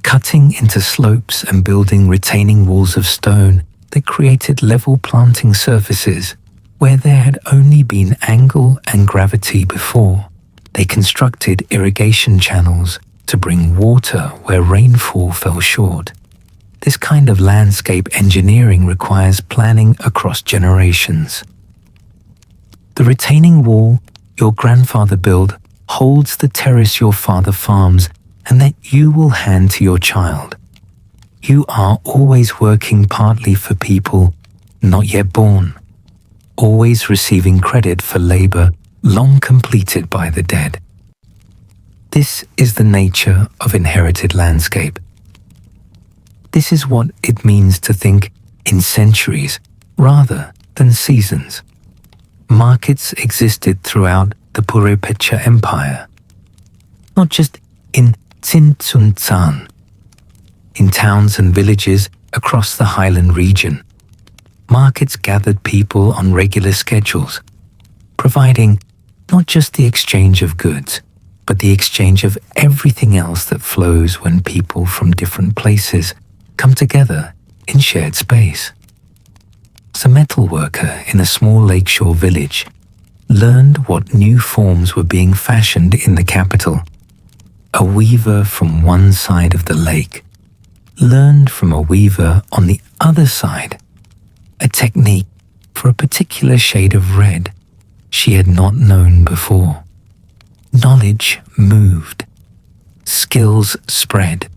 cutting into slopes and building retaining walls of stone that created level planting surfaces where there had only been angle and gravity before. They constructed irrigation channels to bring water where rainfall fell short. This kind of landscape engineering requires planning across generations. The retaining wall your grandfather built holds the terrace your father farms and that you will hand to your child. You are always working partly for people not yet born, always receiving credit for labor long completed by the dead. This is the nature of inherited landscape. This is what it means to think in centuries rather than seasons. Markets existed throughout the Purépecha Empire, not just in Tzintzuntzan. In towns and villages across the highland region, markets gathered people on regular schedules, providing not just the exchange of goods, but the exchange of everything else that flows when people from different places come together in shared space. As a metalworker in a small lakeshore village learned what new forms were being fashioned in the capital, a weaver from one side of the lake learned from a weaver on the other side a technique for a particular shade of red she had not known before. Knowledge moved, skills spread,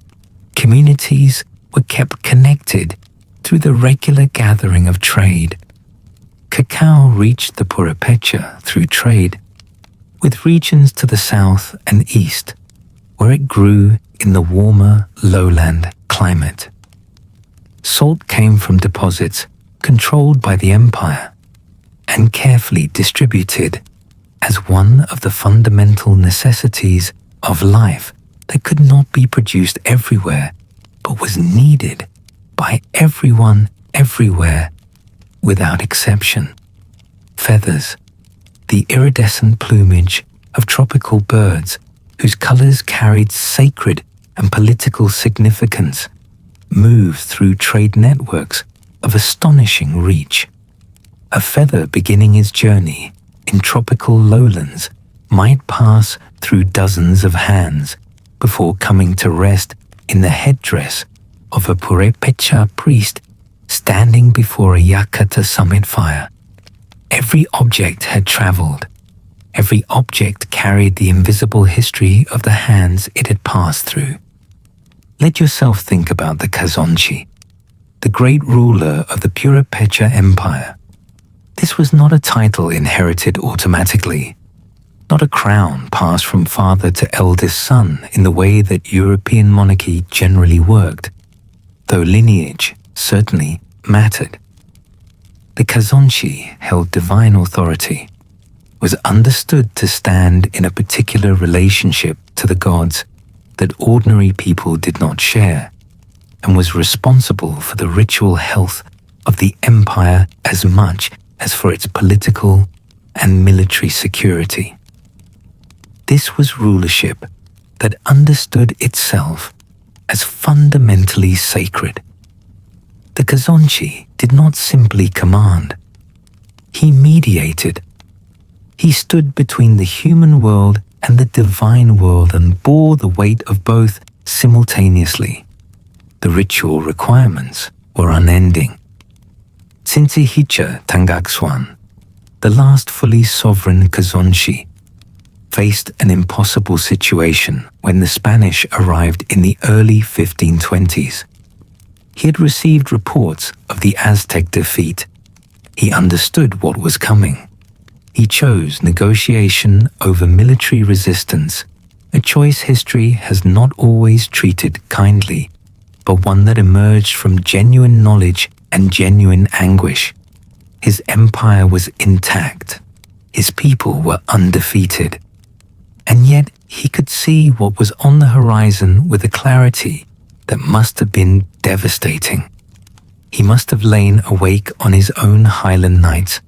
communities were kept connected through the regular gathering of trade. Cacao reached the Purépecha through trade, with regions to the south and east, where it grew in the warmer lowland climate. Salt came from deposits controlled by the empire and carefully distributed as one of the fundamental necessities of life that could not be produced everywhere but was needed by everyone everywhere without exception. Feathers, the iridescent plumage of tropical birds whose colors carried sacred and political significance, moved through trade networks of astonishing reach. A feather beginning its journey in tropical lowlands might pass through dozens of hands before coming to rest in the headdress of a Purépecha priest standing before a yakata summit fire. Every object had traveled. Every object carried the invisible history of the hands it had passed through. Let yourself think about the Kazonchi, the great ruler of the Purépecha Empire. This was not a title inherited automatically, not a crown passed from father to eldest son in the way that European monarchy generally worked, though lineage certainly mattered. The Kazonchi held divine authority, was understood to stand in a particular relationship to the gods that ordinary people did not share, and was responsible for the ritual health of the empire as much as for its political and military security. This was rulership that understood itself as fundamentally sacred. The Kazonchi did not simply command. He mediated. He stood between the human world and the divine world and bore the weight of both simultaneously. The ritual requirements were unending. Tzintzuntzan, the last fully sovereign Kazonchi, faced an impossible situation when the Spanish arrived in the early 1520s. He had received reports of the Aztec defeat. He understood what was coming. He chose negotiation over military resistance, a choice history has not always treated kindly, but one that emerged from genuine knowledge and genuine anguish. His empire was intact. His people were undefeated. And yet he could see what was on the horizon with a clarity that must have been devastating. He must have lain awake on his own highland nights,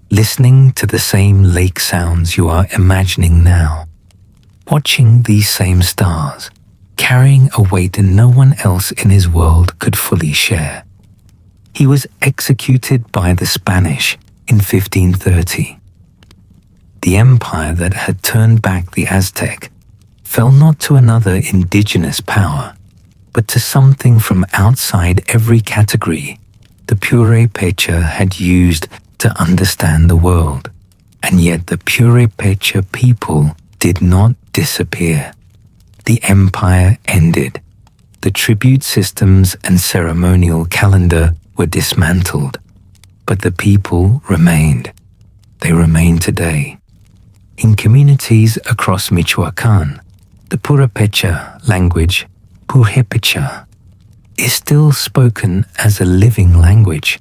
listening to the same lake sounds you are imagining now, watching these same stars, carrying a weight no one else in his world could fully share. He was executed by the Spanish in 1530. The empire that had turned back the Aztec fell not to another indigenous power, but to something from outside every category the Purépecha had used to understand the world. And yet the Purépecha people did not disappear. The empire ended. The tribute systems and ceremonial calendar were dismantled, but the people remained. They remain today. In communities across Michoacán, the Purépecha language, Purépecha, is still spoken as a living language.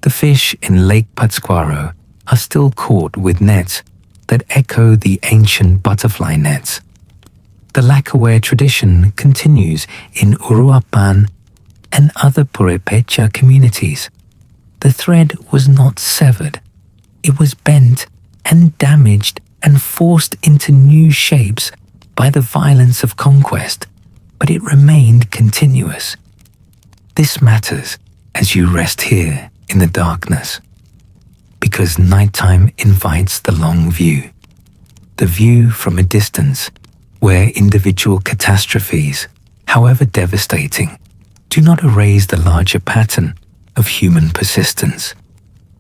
The fish in Lake Pátzcuaro are still caught with nets that echo the ancient butterfly nets. The lacquerware tradition continues in Uruapan and other Purépecha communities. The thread was not severed. It was bent and damaged and forced into new shapes by the violence of conquest, but it remained continuous. This matters as you rest here in the darkness, because nighttime invites the long view, the view from a distance where individual catastrophes, however devastating, do not erase the larger pattern of human persistence.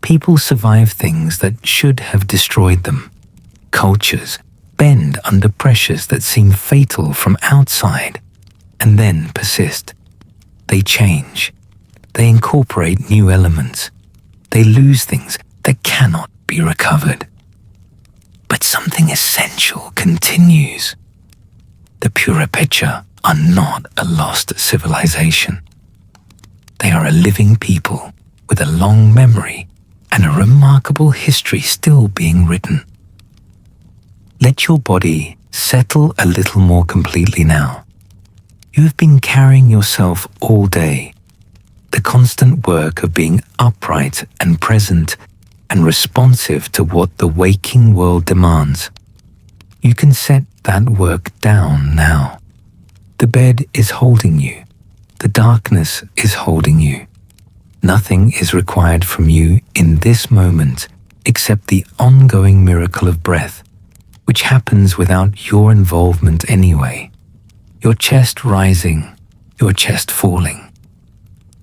People survive things that should have destroyed them. Cultures bend under pressures that seem fatal from outside and then persist. They change. They incorporate new elements. They lose things that cannot be recovered. But something essential continues. The Purépecha are not a lost civilization. They are a living people with a long memory and a remarkable history still being written. Let your body settle a little more completely now. You have been carrying yourself all day. The constant work of being upright and present and responsive to what the waking world demands. You can set that work down now. The bed is holding you. The darkness is holding you. Nothing is required from you in this moment except the ongoing miracle of breath, which happens without your involvement anyway. Your chest rising, your chest falling.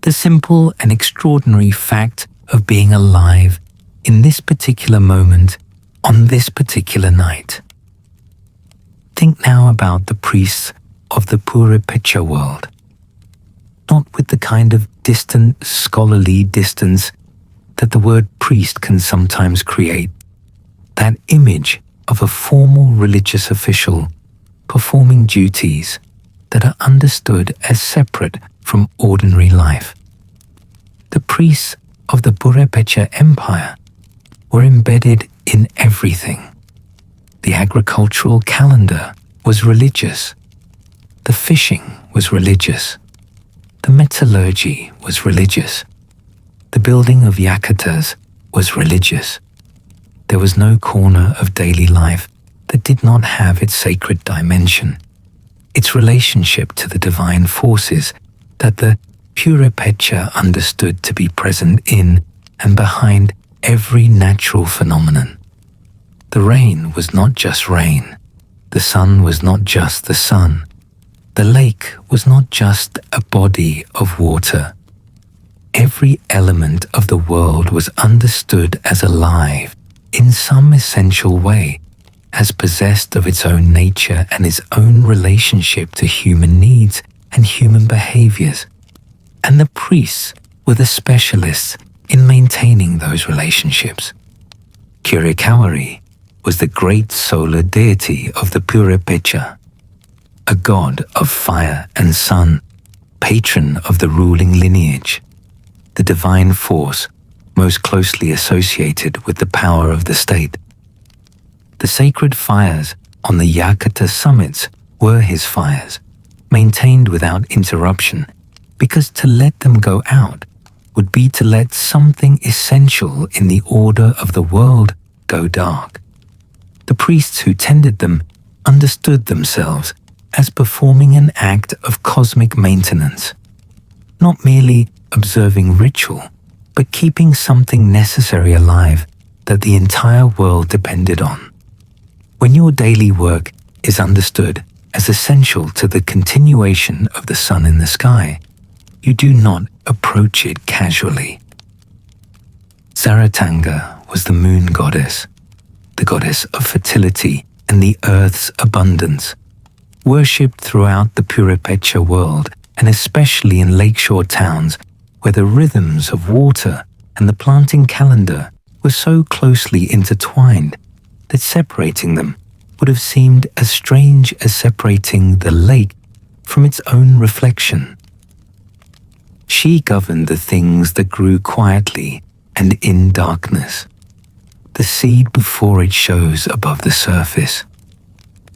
The simple and extraordinary fact of being alive in this particular moment, on this particular night. Think now about the priests of the Purépecha world. Not with the kind of distant, scholarly distance that the word priest can sometimes create. That image of a formal religious official performing duties that are understood as separate from ordinary life. The priests of the Purépecha Empire were embedded in everything. The agricultural calendar was religious. The fishing was religious. The metallurgy was religious. The building of yakatas was religious. There was no corner of daily life that did not have its sacred dimension, its relationship to the divine forces that the Purépecha understood to be present in and behind every natural phenomenon. The rain was not just rain. The sun was not just the sun. The lake was not just a body of water. Every element of the world was understood as alive in some essential way, as possessed of its own nature and its own relationship to human needs and human behaviors. And the priests were the specialists in maintaining those relationships. Kirikawari was the great solar deity of the Purépecha, a god of fire and sun, patron of the ruling lineage, the divine force most closely associated with the power of the state. The sacred fires on the yakata summits were his fires, maintained without interruption, because to let them go out would be to let something essential in the order of the world go dark. The priests who tended them understood themselves as performing an act of cosmic maintenance, not merely observing ritual, but keeping something necessary alive that the entire world depended on. When your daily work is understood as essential to the continuation of the sun in the sky, you do not approach it casually. Zaratanga was the moon goddess, the goddess of fertility and the earth's abundance, worshipped throughout the Purépecha world and especially in lakeshore towns where the rhythms of water and the planting calendar were so closely intertwined that separating them would have seemed as strange as separating the lake from its own reflection. She governed the things that grew quietly and in darkness, the seed before it shows above the surface,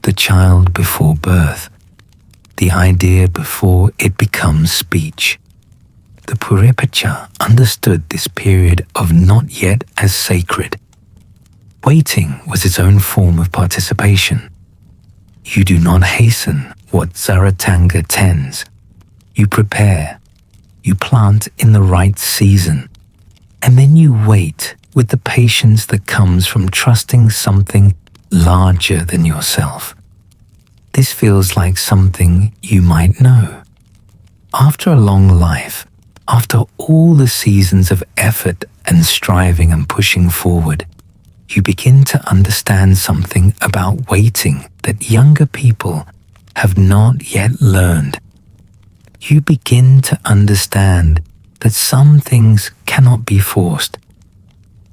the the child before birth, the idea before it becomes speech. The Purépecha understood this period of not yet as sacred. Waiting was its own form of participation. You do not hasten what Zaratanga tends. You prepare, you plant in the right season, and then you wait with the patience that comes from trusting something larger than yourself. This feels like something you might know. After a long life, after all the seasons of effort and striving and pushing forward, you begin to understand something about waiting that younger people have not yet learned. You begin to understand that some things cannot be forced,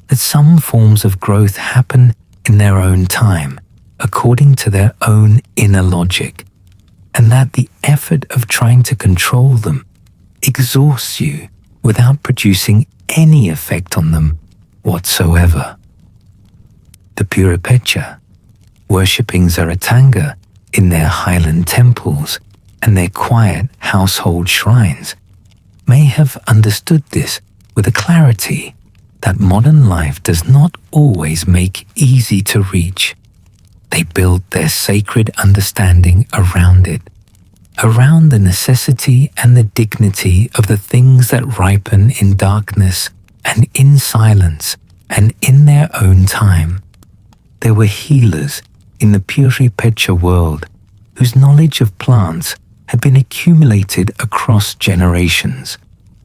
that some forms of growth happen in their own time, according to their own inner logic, and that the effort of trying to control them exhausts you without producing any effect on them whatsoever. The Purépecha, worshipping Zaratanga in their highland temples and their quiet household shrines, may have understood this with a clarity that modern life does not always make easy to reach. They built their sacred understanding around it, around the necessity and the dignity of the things that ripen in darkness and in silence and in their own time. There were healers in the Purépecha world whose knowledge of plants had been accumulated across generations.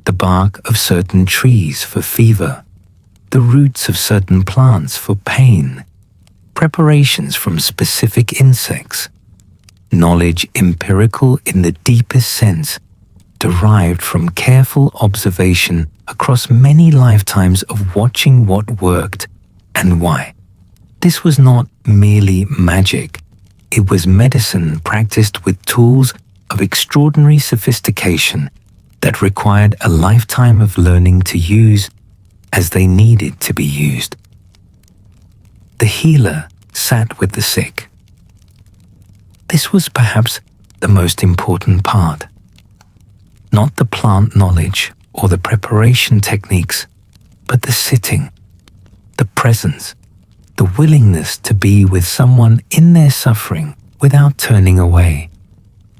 The bark of certain trees for fever, the roots of certain plants for pain, preparations from specific insects, knowledge empirical in the deepest sense, derived from careful observation across many lifetimes of watching what worked and why. This was not merely magic. It was medicine practiced with tools of extraordinary sophistication that required a lifetime of learning to use as they needed to be used. The healer sat with the sick. This was perhaps the most important part. Not the plant knowledge or the preparation techniques, but the sitting, the presence, the willingness to be with someone in their suffering without turning away.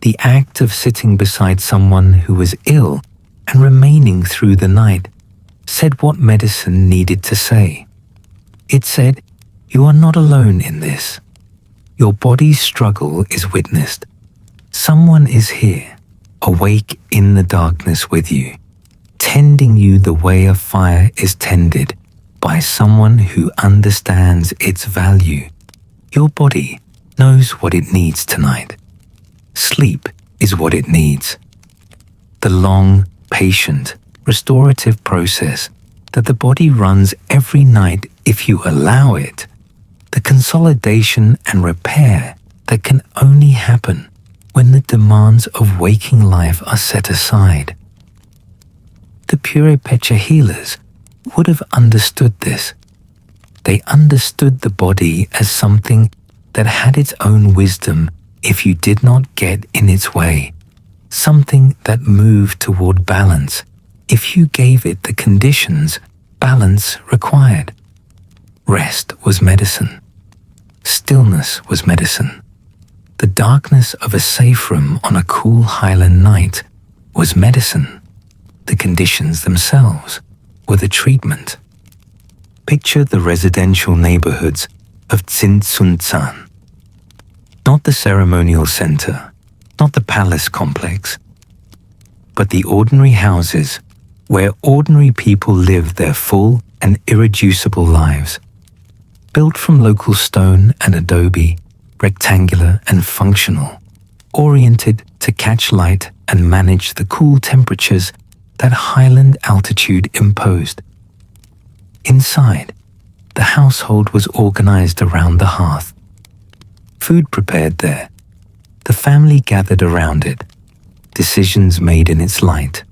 The act of sitting beside someone who was ill and remaining through the night said what medicine needed to say. It said, "You are not alone in this. Your body's struggle is witnessed. Someone is here, awake in the darkness with you, tending you the way a fire is tended by someone who understands its value. Your body knows what it needs tonight. Sleep is what it needs." The long, patient, restorative process that the body runs every night if you allow it, the consolidation and repair that can only happen when the demands of waking life are set aside. The Purépecha healers would have understood this. They understood the body as something that had its own wisdom if you did not get in its way, something that moved toward balance if you gave it the conditions balance required. Rest was medicine. Stillness was medicine. The darkness of a safe room on a cool highland night was medicine. The conditions themselves were the treatment. Picture the residential neighborhoods of Tzintzuntzan. Not the ceremonial center, not the palace complex, but the ordinary houses where ordinary people live their full and irreducible lives. Built from local stone and adobe, rectangular and functional, oriented to catch light and manage the cool temperatures that highland altitude imposed. Inside, the household was organized around the hearth. Food prepared there. The family gathered around it. Decisions made in its light.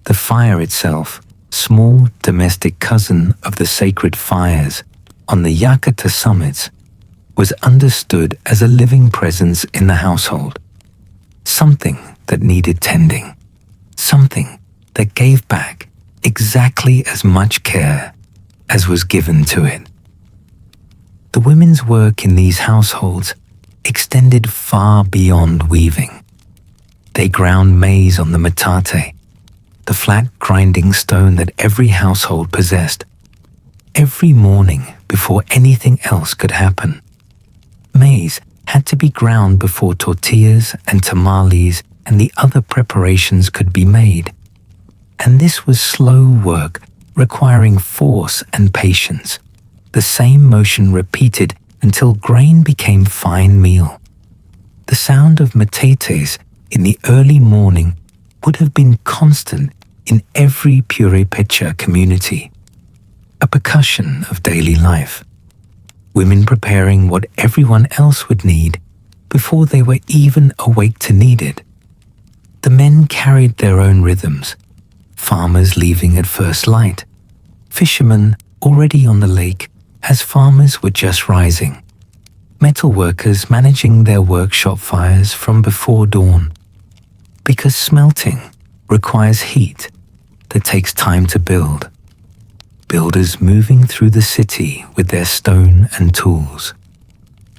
The fire itself, small domestic cousin of the sacred fires on the yakata summits, was understood as a living presence in the household, something that needed tending, something that gave back exactly as much care as was given to it. The women's work in these households extended far beyond weaving. They ground maize on the metate, the flat grinding stone that every household possessed, every morning before anything else could happen. Maize had to be ground before tortillas and tamales and the other preparations could be made. And this was slow work requiring force and patience, the same motion repeated until grain became fine meal. The sound of metates in the early morning would have been constant in every Purépecha community, a percussion of daily life. Women preparing what everyone else would need before they were even awake to need it. The men carried their own rhythms, farmers leaving at first light, fishermen already on the lake as farmers were just rising, metalworkers managing their workshop fires from before dawn. Because smelting requires heat that takes time to build. Builders moving through the city with their stone and tools.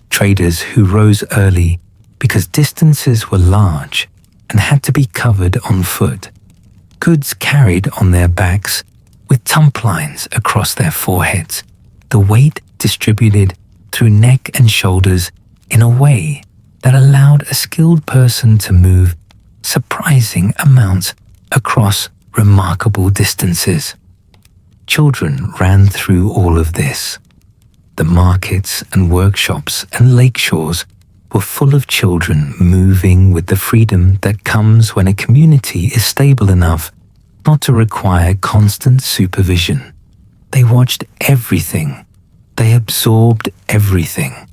Traders who rose early because distances were large and had to be covered on foot. Goods carried on their backs with tump lines across their foreheads, the weight distributed through neck and shoulders in a way that allowed a skilled person to move surprising amounts across remarkable distances. Children ran through all of this. The markets and workshops and lake shores were full of children moving with the freedom that comes when a community is stable enough not to require constant supervision. They watched everything. They absorbed everything.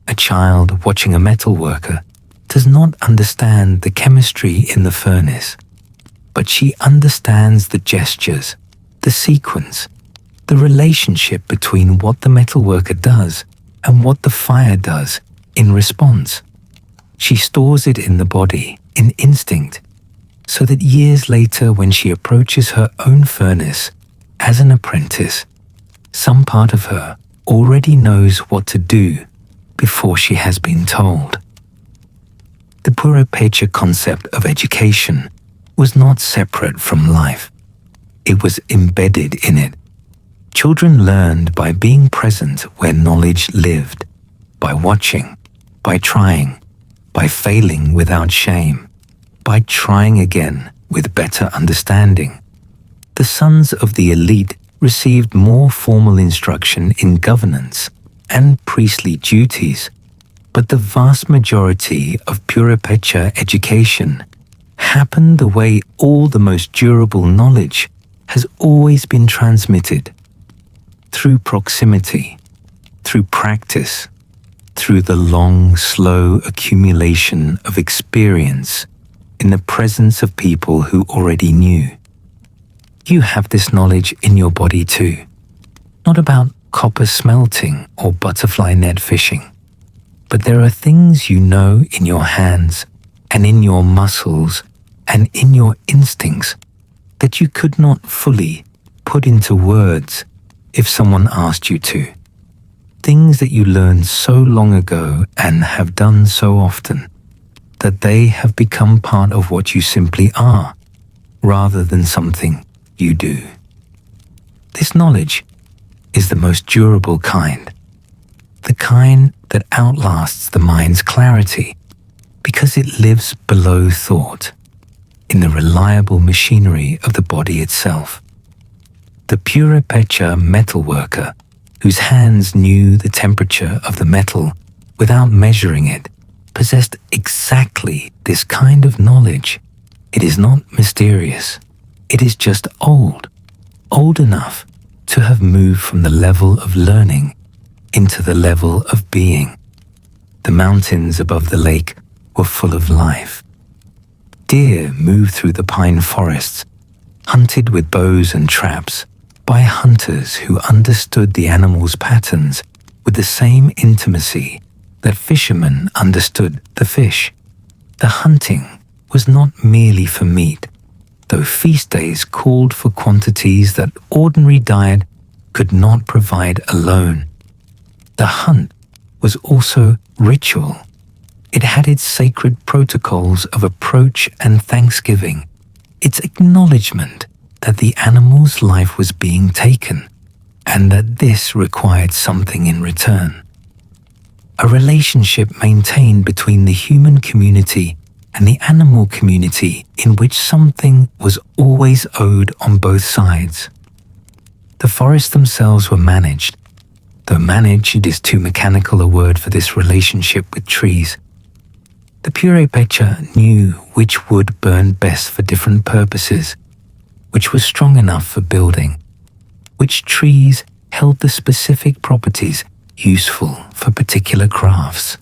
A child watching a metalworker does not understand the chemistry in the furnace, but she understands the gestures, the sequence, the relationship between what the metalworker does and what the fire does in response. She stores it in the body, in instinct, so that years later when she approaches her own furnace as an apprentice, some part of her already knows what to do before she has been told. The Purépecha concept of education was not separate from life. It was embedded in it. Children learned by being present where knowledge lived, by watching, by trying, by failing without shame, by trying again with better understanding. The sons of the elite received more formal instruction in governance and priestly duties, but the vast majority of Purépecha education happened the way all the most durable knowledge has always been transmitted, through proximity, through practice, through the long, slow accumulation of experience in the presence of people who already knew. You have this knowledge in your body too, not about copper smelting or butterfly net fishing, but there are things you know in your hands and in your muscles and in your instincts that you could not fully put into words if someone asked you to. Things that you learned so long ago and have done so often that they have become part of what you simply are, rather than something you do. This knowledge is the most durable kind, the kind that outlasts the mind's clarity because it lives below thought, in the reliable machinery of the body itself. The Purépecha metalworker, whose hands knew the temperature of the metal without measuring it, possessed exactly this kind of knowledge. It is not mysterious. It is just old enough to have moved from the level of learning into the level of being. The mountains above the lake were full of life. Deer moved through the pine forests, hunted with bows and traps by hunters who understood the animals' patterns with the the same intimacy that fishermen understood the fish. The hunting was not merely for meat, though feast days called for quantities that ordinary diet could not provide alone. The hunt was also ritual. It had its sacred protocols of approach and thanksgiving, its acknowledgement that the animal's life was being taken, and that this required something in return. A relationship maintained between the human community and the animal community in which something was always owed on both sides. The forests themselves were managed, though managed is too mechanical a word for this relationship with trees. The Purépecha knew which wood burned best for different purposes, which was strong enough for building, which trees held the specific properties useful for particular crafts.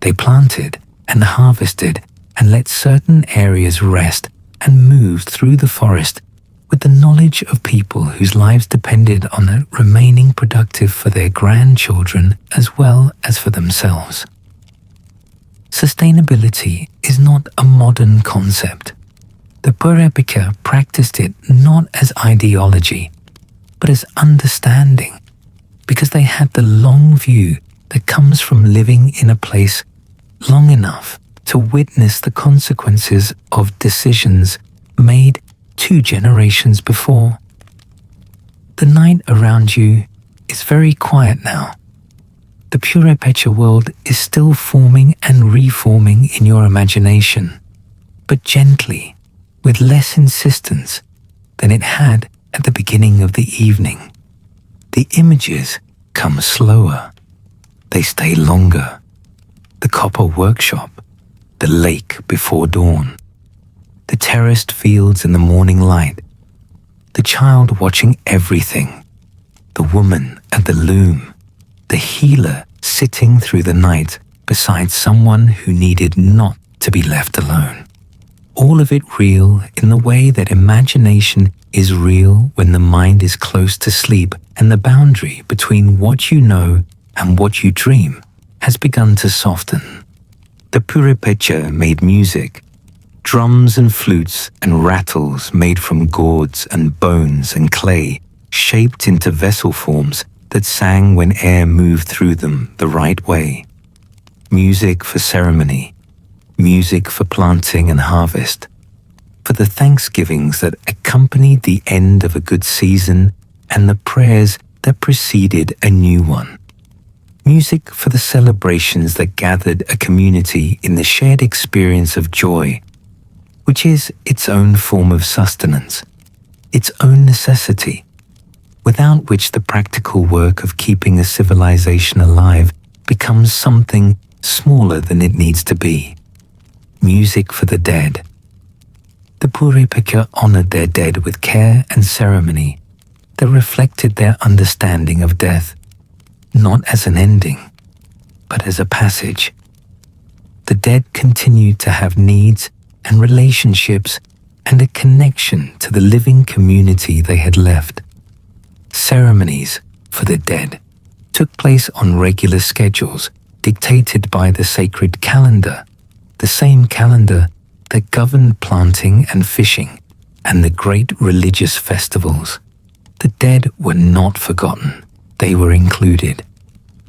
They planted and harvested and let certain areas rest and moved through the forest with the knowledge of people whose lives depended on it remaining productive for their grandchildren as well as for themselves. Sustainability is not a modern concept. The Purépecha practiced it not as ideology, but as understanding, because they had the long view that comes from living in a place long enough to witness the consequences of decisions made 2 generations before. The night around you is very quiet now. The Purépecha world is still forming and reforming in your imagination, but gently, with less insistence than it had at the beginning of the evening. The images come slower. They stay longer. The copper workshop, the lake before dawn, the terraced fields in the morning light, the child watching everything, the woman at the loom, the healer sitting through the night beside someone who needed not to be left alone. All of it real in the way that imagination is real when the mind is close to sleep and the boundary between what you know and what you dream has begun to soften. The Purépecha made music, drums and flutes and rattles made from gourds and bones and clay, shaped into vessel forms that sang when air moved through them the right way. Music for ceremony, music for planting and harvest, for the thanksgivings that accompanied the end of a good season and the prayers that preceded a new one. Music for the celebrations that gathered a community in the shared experience of joy, which is its own form of sustenance, its own necessity, without which the practical work of keeping a civilization alive becomes something smaller than it needs to be. Music for the dead. The Purépecha honored their dead with care and ceremony that reflected their understanding of death, not as an ending, but as a passage. The dead continued to have needs and relationships and a connection to the living community they had left. Ceremonies for the dead took place on regular schedules dictated by the sacred calendar, the same calendar that governed planting and fishing and the great religious festivals. The dead were not forgotten. They were included,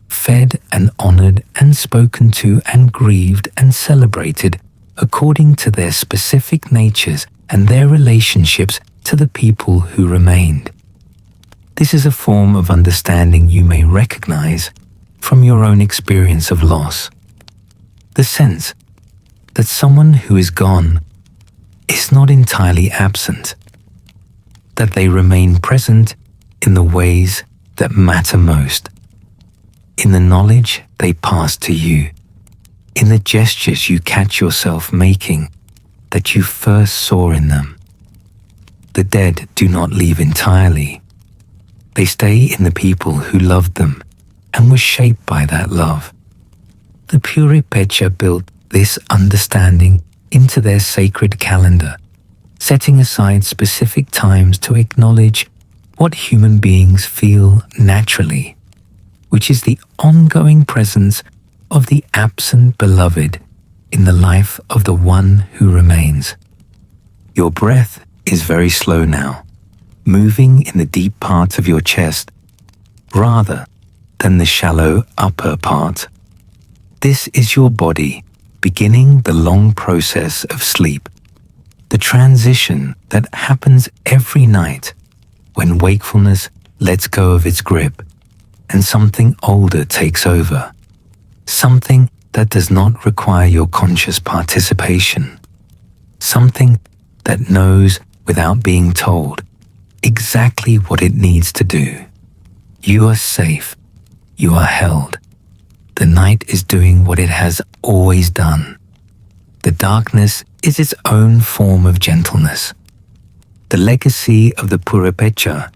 fed and honored and spoken to and grieved and celebrated according to their specific natures and their relationships to the people who remained. This is a form of understanding you may recognize from your own experience of loss. The sense that someone who is gone is not entirely absent, that they remain present in the ways that matter most, in the knowledge they pass to you, in the gestures you catch yourself making that you first saw in them. The dead do not leave entirely. They stay in the people who loved them and were shaped by that love. The Purépecha built this understanding into their sacred calendar, setting aside specific times to acknowledge what human beings feel naturally, which is the ongoing presence of the absent beloved in the life of the one who remains. Your breath is very slow now, moving in the deep part of your chest rather than the shallow upper part. This is your body beginning the long process of sleep, the transition that happens every night when wakefulness lets go of its grip and something older takes over, something that does not require your conscious participation, something that knows without being told exactly what it needs to do. You are safe. You are held. The night is doing what it has always done. The darkness is its own form of gentleness. The legacy of the Purépecha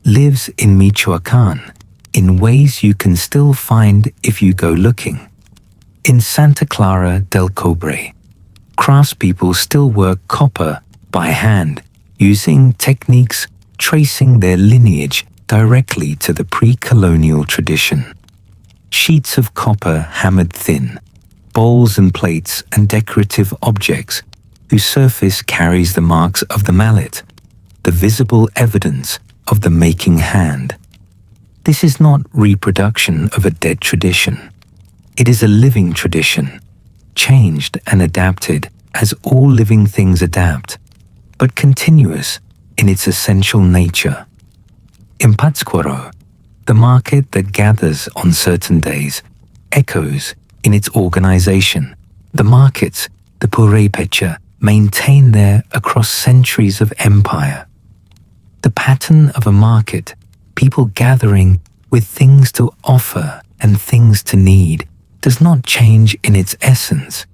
lives in Michoacán in ways you can still find if you go looking. In Santa Clara del Cobre, craftspeople still work copper by hand, using techniques tracing their lineage directly to the pre-colonial tradition. Sheets of copper hammered thin, bowls and plates and decorative objects whose surface carries the marks of the mallet, the visible evidence of the making hand. This is not reproduction of a dead tradition. It is a living tradition, changed and adapted as all living things adapt, but continuous in its essential nature. In Patzcuaro, the market that gathers on certain days echoes in its organization. The markets, the Purépecha, maintain there across centuries of empire. The pattern of a market, people gathering with things to offer and things to need, does not change in its essence.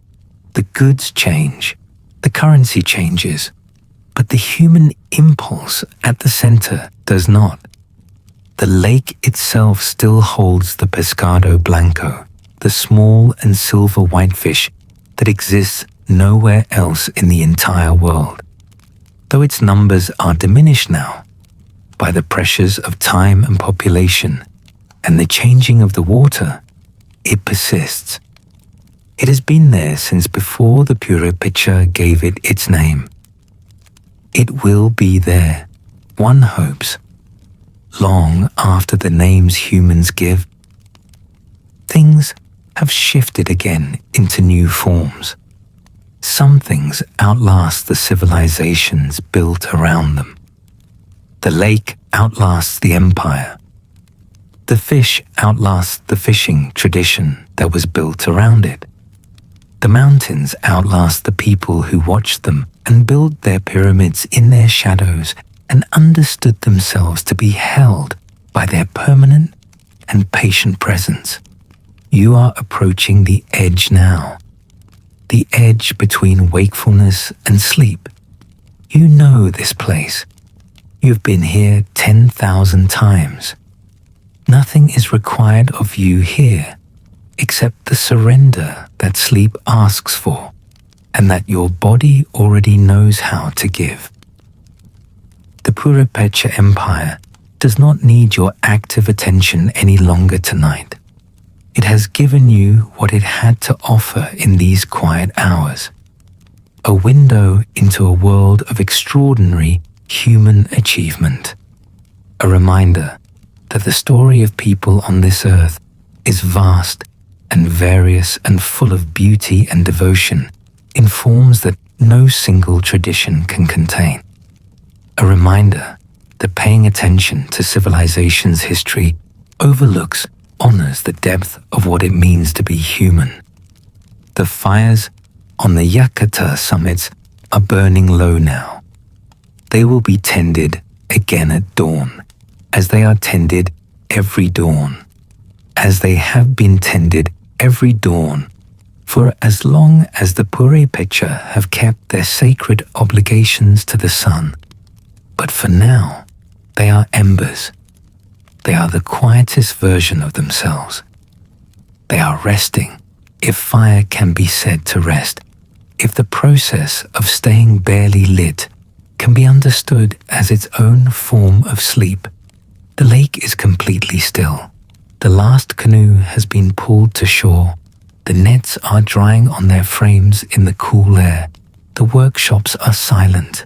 The goods change, the currency changes, but the human impulse at the center does not. The lake itself still holds the pescado blanco, the small and silver whitefish that exists nowhere else in the entire world. Though its numbers are diminished now by the pressures of time and population and the changing of the water, it persists. It has been there since before the Purépecha gave it its name. It will be there, one hopes, long after the names humans give. Things have shifted again into new forms. Some things outlast the civilizations built around them. The lake outlasts the empire. The fish outlasts the fishing tradition that was built around it. The mountains outlast the people who watched them and built their pyramids in their shadows and understood themselves to be held by their permanent and patient presence. You are approaching the edge now, the edge between wakefulness and sleep. You know this place. You've been here 10,000 times. Nothing is required of you here except the surrender that sleep asks for and that your body already knows how to give. The Purépecha Empire does not need your active attention any longer tonight. It has given you what it had to offer in these quiet hours, a window into a world of extraordinary human achievement, a reminder that the story of people on this earth is vast and various and full of beauty and devotion in forms that no single tradition can contain. A reminder that paying attention to civilization's history overlooks, honors the depth of what it means to be human. The fires on the yakata summits are burning low now. They will be tended again at dawn, as they are tended every dawn, as they have been tended every dawn for as long as the Purépecha have kept their sacred obligations to the sun. But for now, they are embers. They are the quietest version of themselves. They are resting, if fire can be said to rest, if the process of staying barely lit can be understood as its own form of sleep. The lake is completely still. The last canoe has been pulled to shore. The nets are drying on their frames in the cool air. The workshops are silent.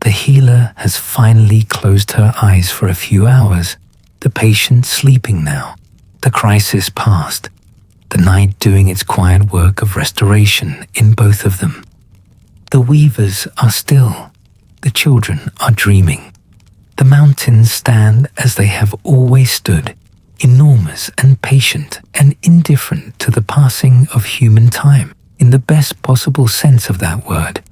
The healer has finally closed her eyes for a few hours. The patient sleeping now. The crisis past. The night doing its quiet work of restoration in both of them. The weavers are still. The children are dreaming. The mountains stand as they have always stood, enormous and patient and indifferent to the passing of human time, in the best possible sense of that word.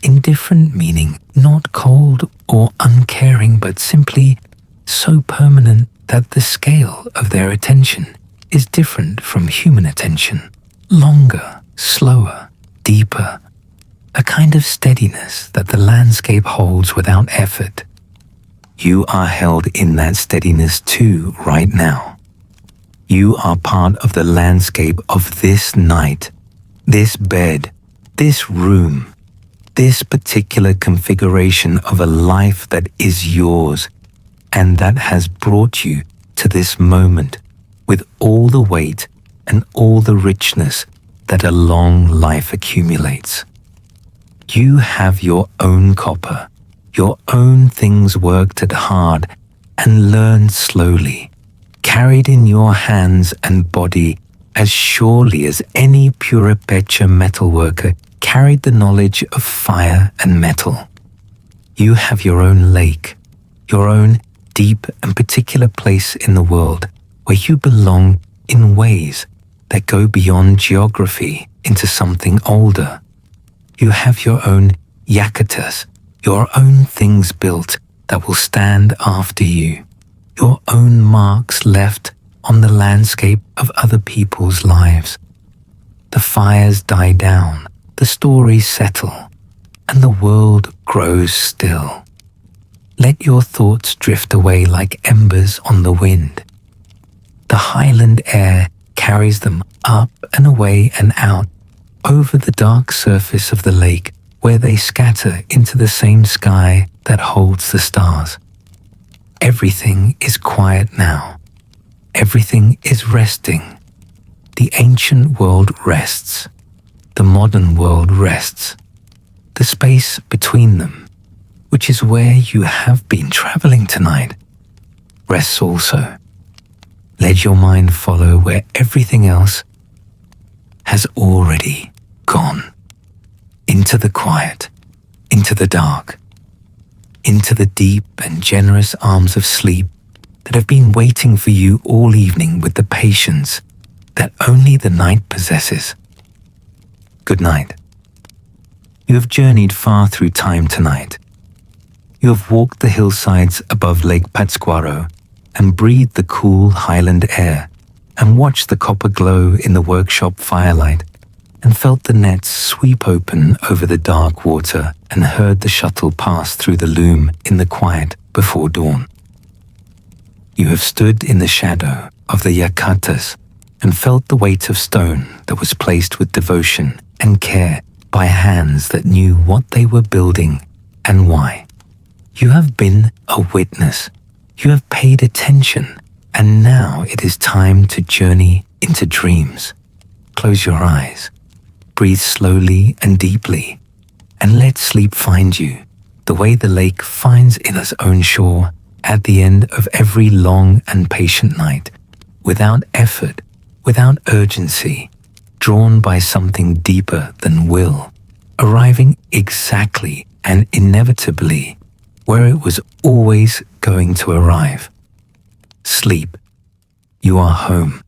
Indifferent meaning not cold or uncaring, but simply so permanent that the scale of their attention is different from human attention. Longer, slower, deeper. A kind of steadiness that the landscape holds without effort. You are held in that steadiness too right now. You are part of the landscape of this night, this bed, this room, this particular configuration of a life that is yours and that has brought you to this moment with all the weight and all the richness that a long life accumulates. You have your own copper, your own things worked at hard and learned slowly, carried in your hands and body as surely as any Purépecha metalworker carried the knowledge of fire and metal. You have your own lake, your own deep and particular place in the world where you belong in ways that go beyond geography into something older. You have your own yakatas, your own things built that will stand after you, your own marks left on the landscape of other people's lives. The fires die down, the stories settle, and the world grows still. Let your thoughts drift away like embers on the wind. The highland air carries them up and away and out over the dark surface of the lake, where they scatter into the same sky that holds the stars. Everything is quiet now. Everything is resting. The ancient world rests. The modern world rests. The space between them, which is where you have been traveling tonight, rests also. Let your mind follow where everything else has already gone. Into the quiet, into the dark, into the deep and generous arms of sleep that have been waiting for you all evening with the patience that only the night possesses. Good night. You have journeyed far through time tonight. You have walked the hillsides above Lake Pátzcuaro and breathed the cool highland air and watched the copper glow in the workshop firelight and felt the nets sweep open over the dark water and heard the shuttle pass through the loom in the quiet before dawn. You have stood in the shadow of the yakatas and felt the weight of stone that was placed with devotion and care by hands that knew what they were building and why. You have been a witness. You have paid attention, and now it is time to journey into dreams. Close your eyes. Breathe slowly and deeply, and let sleep find you, the way the lake finds its own shore at the end of every long and patient night, without effort, without urgency, drawn by something deeper than will, arriving exactly and inevitably where it was always going to arrive. Sleep. You are home.